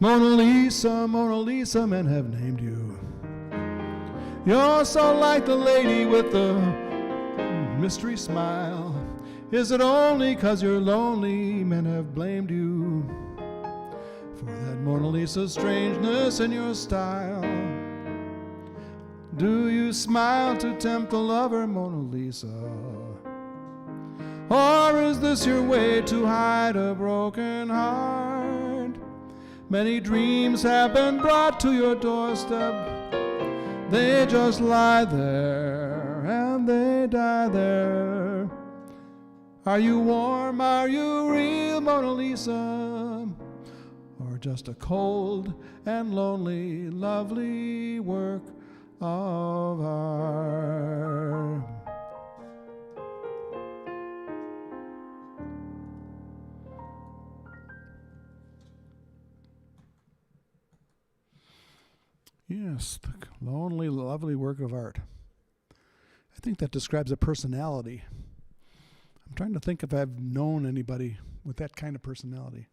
Mona Lisa, men have named you. You're so like the lady with the mystery smile. Is it only 'cause you're lonely men have blamed you for that Mona Lisa strangeness in your style? Do you smile to tempt the lover, Mona Lisa? Or is this your way to hide a broken heart? Many dreams have been brought to your doorstep. They just lie there and they die there. Are you warm? Are you real, Mona Lisa? Or just a cold and lonely, lovely work of art? Yes, the lonely, lovely work of art. I think that describes a personality. I'm trying to think if I've known anybody with that kind of personality.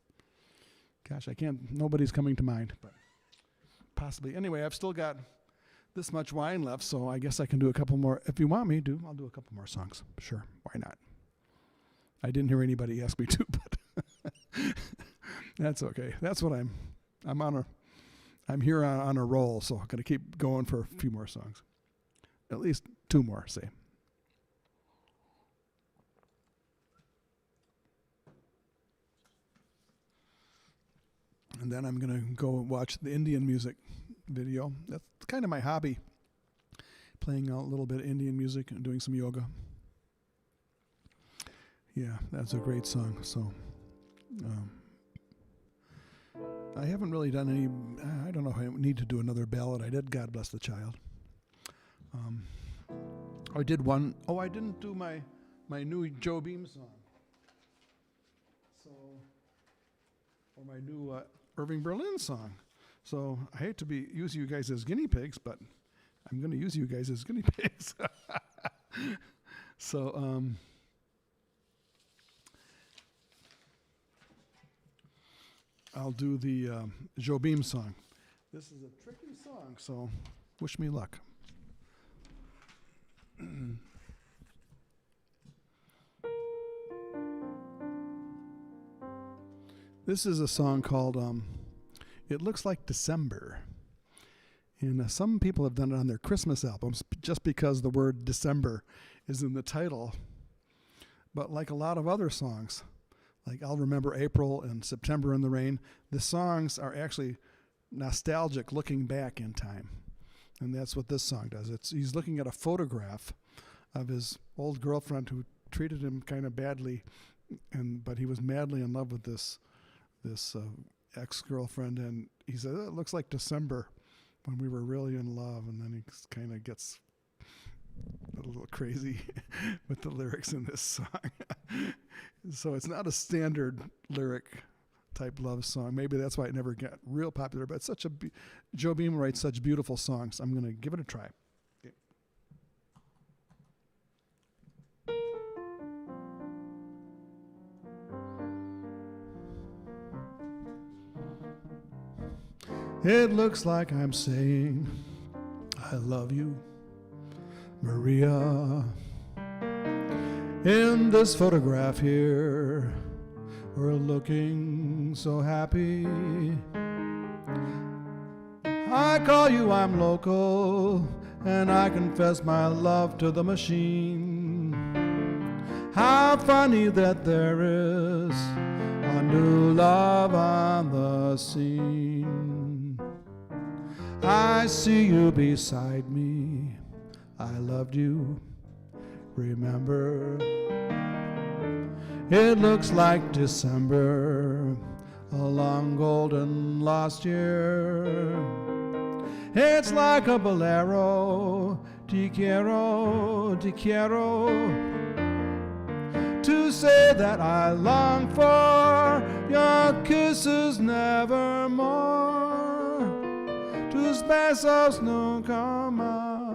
Gosh, I can't, nobody's coming to mind, but possibly. Anyway, I've still got this much wine left, so I guess I can do a couple more. If you want me to, I'll do a couple more songs. Sure, why not? I didn't hear anybody ask me to, but that's okay. That's what I'm here on a roll, so I'm going to keep going for a few more songs. At least 2 more, say. And then I'm going to go watch the Indian music video. That's kind of my hobby, playing a little bit of Indian music and doing some yoga. Yeah, that's a great song. So I haven't really done any, I don't know if I need to do another ballad. I did God Bless the Child. I did one, I didn't do my new Joe Beam song. So, or my new Irving Berlin song. So I hate to use you guys as guinea pigs, but I'm going to use you guys as guinea pigs. So, I'll do the Joe Beam song. This is a tricky song, so wish me luck. This is a song called It Looks Like December. And some people have done it on their Christmas albums just because the word December is in the title. But like a lot of other songs, like I'll Remember April and September in the Rain, the songs are actually nostalgic, looking back in time. And that's what this song does. He's looking at a photograph of his old girlfriend who treated him kind of badly, but he was madly in love with this ex-girlfriend, and he said, it looks like December when we were really in love. And then he kind of gets a little crazy with the lyrics in this song. So it's not a standard lyric type love song. Maybe that's why it never got real popular, but it's such Joe Beam writes such beautiful songs. I'm going to give it a try. Okay. It looks like I'm saying I love you, Maria. In this photograph here, we're looking so happy. I call you, I'm local, and I confess my love to the machine. How funny that there is a new love on the scene. I see you beside me, I loved you, remember. It looks like December, a long golden lost year. It's like a bolero, te quiero, to say that I long for your kisses nevermore. Tus besos nunca más.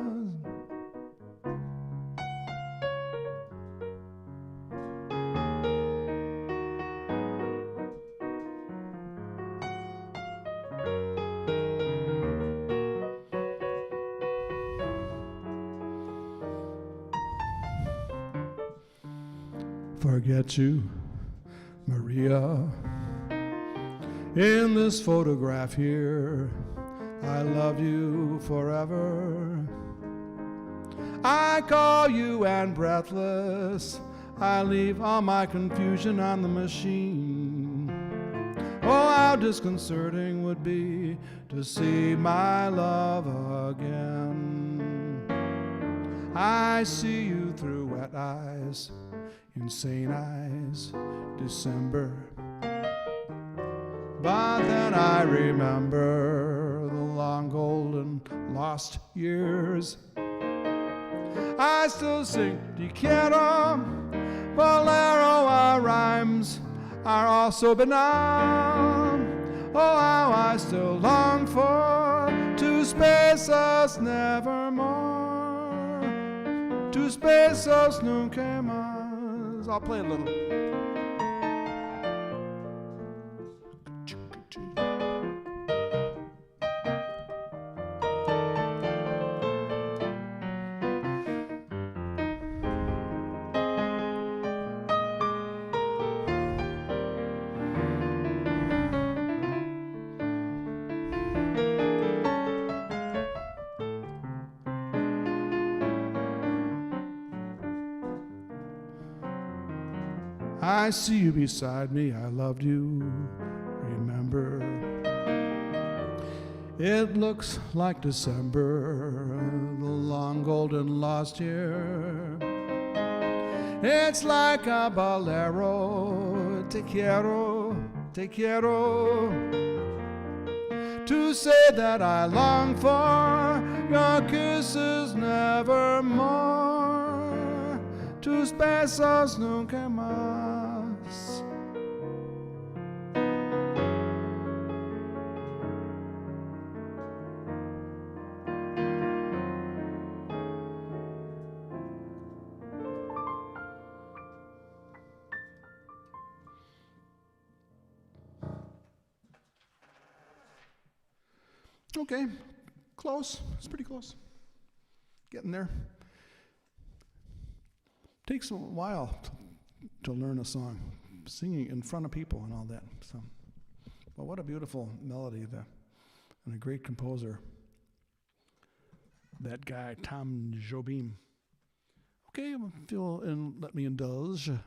Forget you, Maria. In this photograph here, I love you forever. I call you and breathless, I leave all my confusion on the machine. Oh, how disconcerting would be to see my love again. I see you through wet eyes, insane eyes, December. But then I remember the long golden lost years. I still sing te quiero, bolero, our rhymes are also benign. Oh, how I still long for tus besos nevermore, tus besos nunca más. I'll play a little. I see you beside me, I loved you, remember. It looks like December, the long golden lost year. It's like a bolero, te quiero, to say that I long for your kisses nevermore, tus besos nunca más. Okay, close. It's pretty close. Getting there. Takes a while to learn a song, singing in front of people and all that. So, well, what a beautiful melody and a great composer. That guy, Tom Jobim. Okay, let me indulge a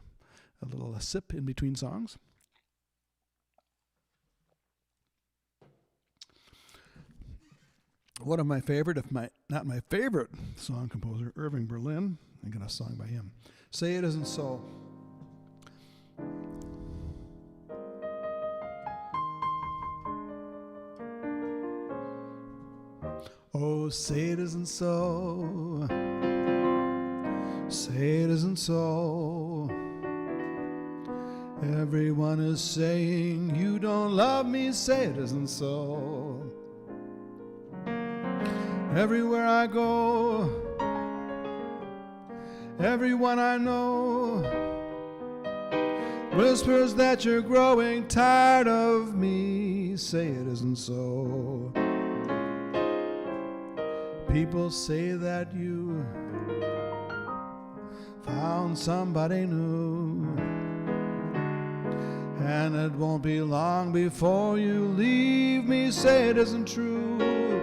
little sip in between songs. One of my favorite, not my favorite song composer, Irving Berlin. I got a song by him. Say It Isn't So. Oh, say it isn't so. Say it isn't so. Everyone is saying you don't love me. Say it isn't so. Everywhere I go, everyone I know whispers that you're growing tired of me. Say it isn't so. People say that you found somebody new, and it won't be long before you leave me. Say it isn't true.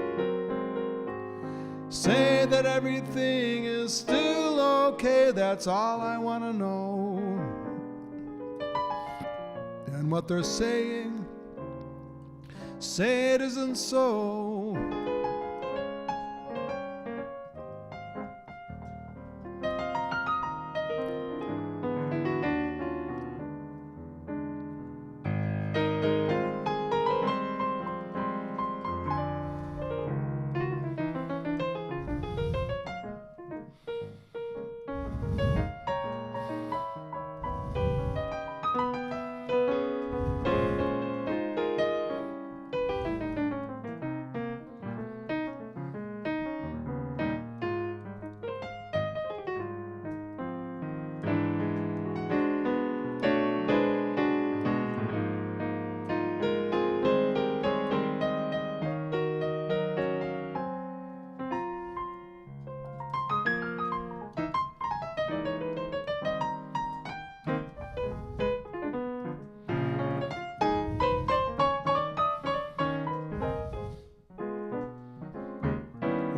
Say that everything is still okay, that's all I want to know. And what they're saying, say it isn't so.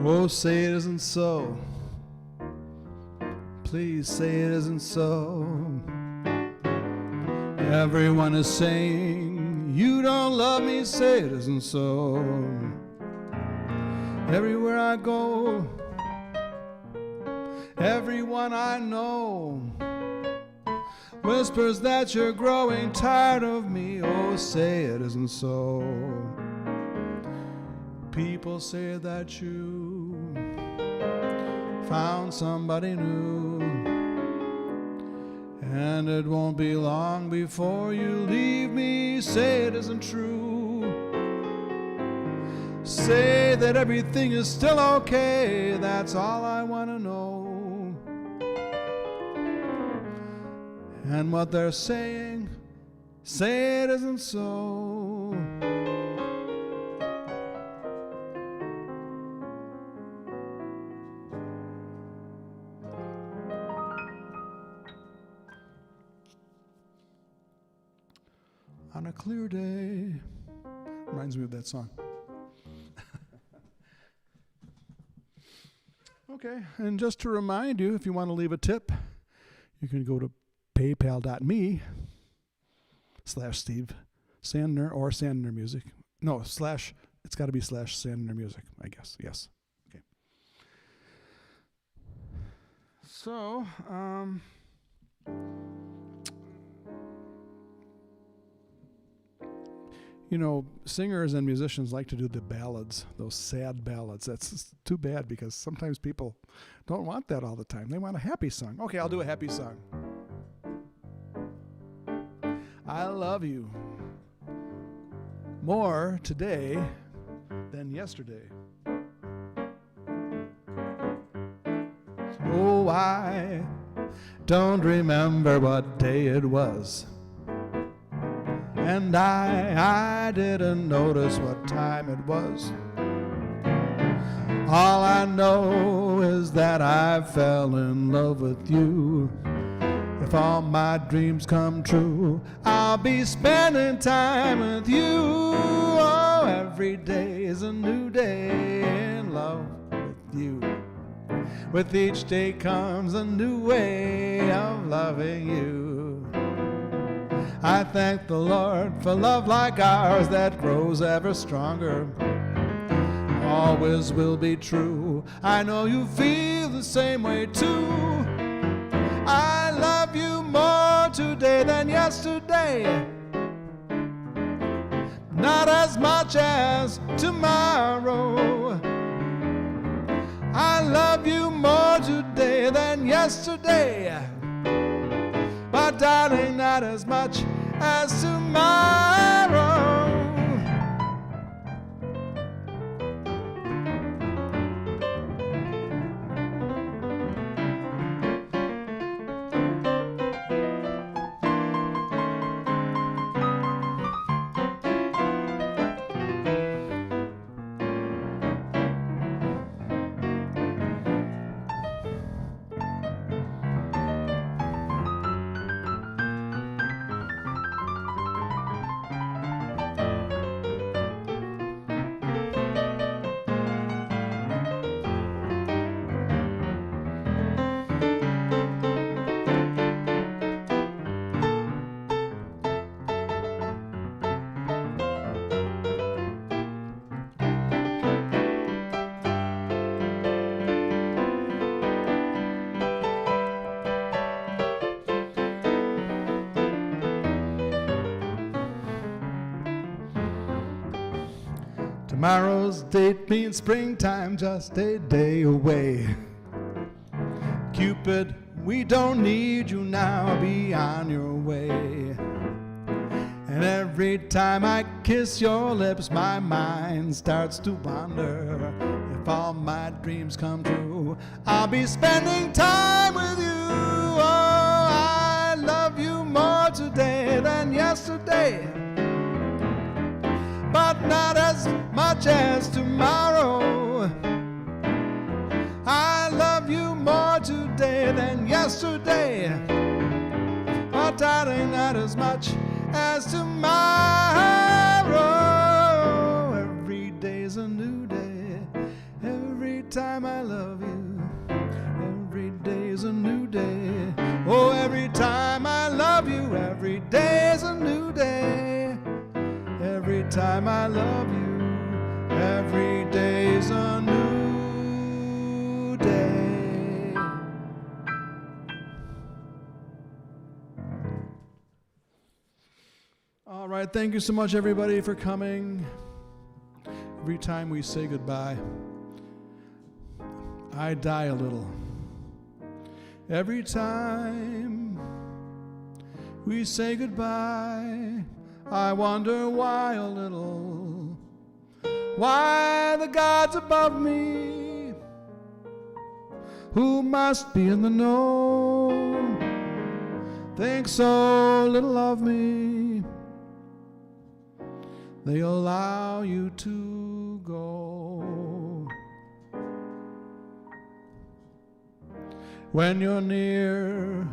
Oh, say it isn't so. Please say it isn't so. Everyone is saying you don't love me, say it isn't so. Everywhere I go, everyone I know whispers that you're growing tired of me. Oh, say it isn't so. People say that you found somebody new, and it won't be long before you leave me. Say it isn't true. Say that everything is still okay, that's all I want to know. And what they're saying, say it isn't so. On a clear day. Reminds me of that song. Okay, and just to remind you, if you want to leave a tip, you can go to paypal.me/Steve Sandner or Sandner Music. No, slash, it's got to be /Sandner Music, I guess. Yes. Okay. So, you know, singers and musicians like to do the ballads, those sad ballads. That's too bad because sometimes people don't want that all the time. They want a happy song. Okay, I'll do a happy song. I love you more today than yesterday. Oh, I don't remember what day it was. And I didn't notice what time it was. All I know is that I fell in love with you. If all my dreams come true, I'll be spending time with you. Oh, every day is a new day in love with you. With each day comes a new way of loving you. I thank the Lord for love like ours that grows ever stronger. Always will be true. I know you feel the same way too. I love you more today than yesterday. Not as much as tomorrow. I love you more today than yesterday. But darling, not as much as tomorrow. Tomorrow's date means springtime, just a day away. Cupid, we don't need you now, be on your way. And every time I kiss your lips, my mind starts to wander. If all my dreams come true, I'll be spending time with you. Oh, I love you more today than yesterday, but not as much as tomorrow. I love you more today than yesterday, but darling, not as much as tomorrow. Every day's a new day, every time I love you. Every day's a new day, oh, every time I love you. Every day's a new day, every time I love you. Every day's a new day. All right, thank you so much, everybody, for coming. Every time we say goodbye, I die a little. Every time we say goodbye, I wonder why a little. Why the gods above me, who must be in the know, think so little of me, they allow you to go. When you're near,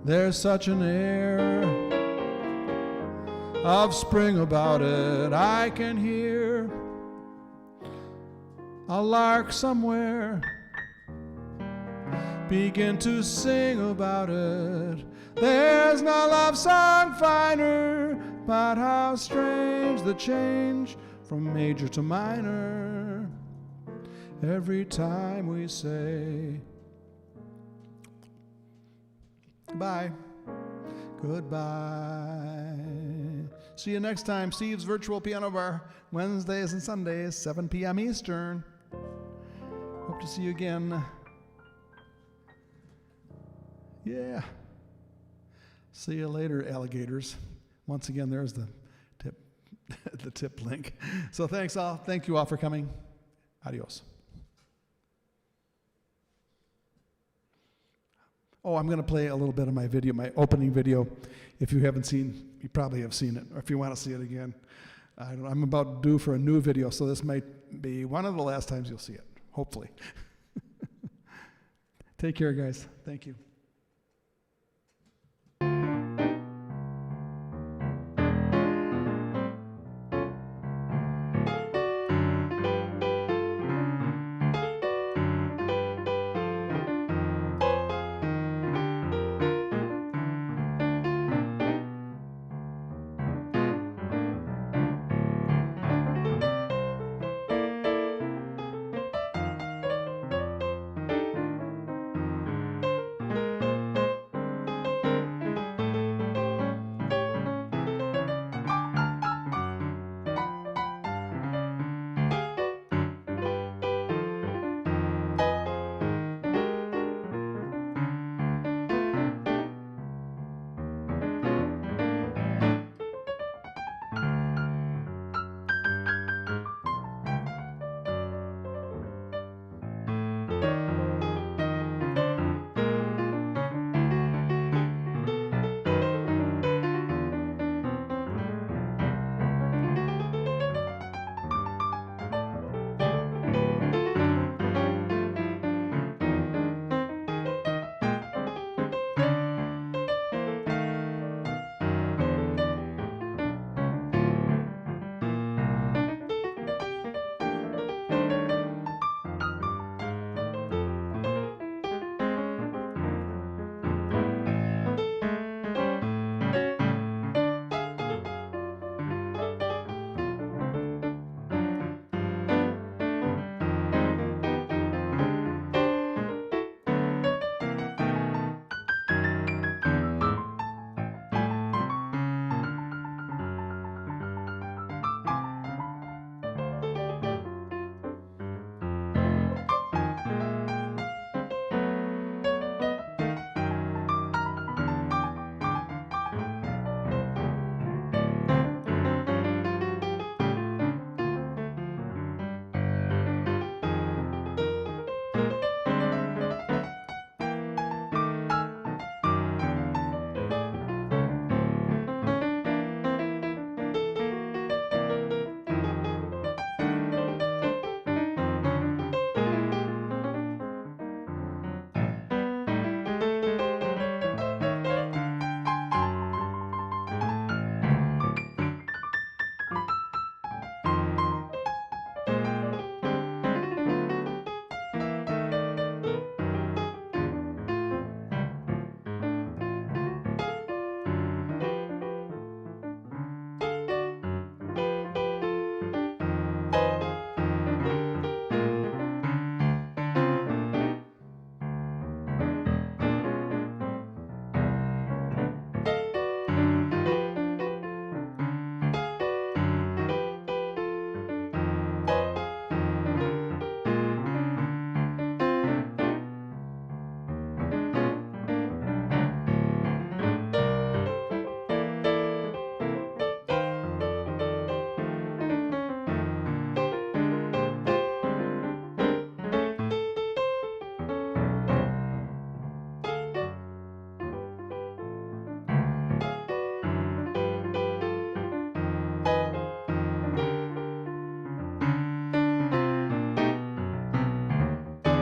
there's such an air of spring about it. I can hear a lark somewhere begin to sing about it. There's no love song finer, but how strange the change from major to minor every time we say goodbye. Goodbye. See you next time. Steve's Virtual Piano Bar, Wednesdays and Sundays, 7 p.m. Eastern. Hope to see you again. Yeah. See you later, alligators. Once again, there's the tip, the tip link. So thanks all. Thank you all for coming. Adios. Oh, I'm going to play a little bit of my video, my opening video. If you haven't seen, you probably have seen it, or if you want to see it again. I'm about due for a new video, so this might be one of the last times you'll see it, hopefully. Take care, guys. Thank you.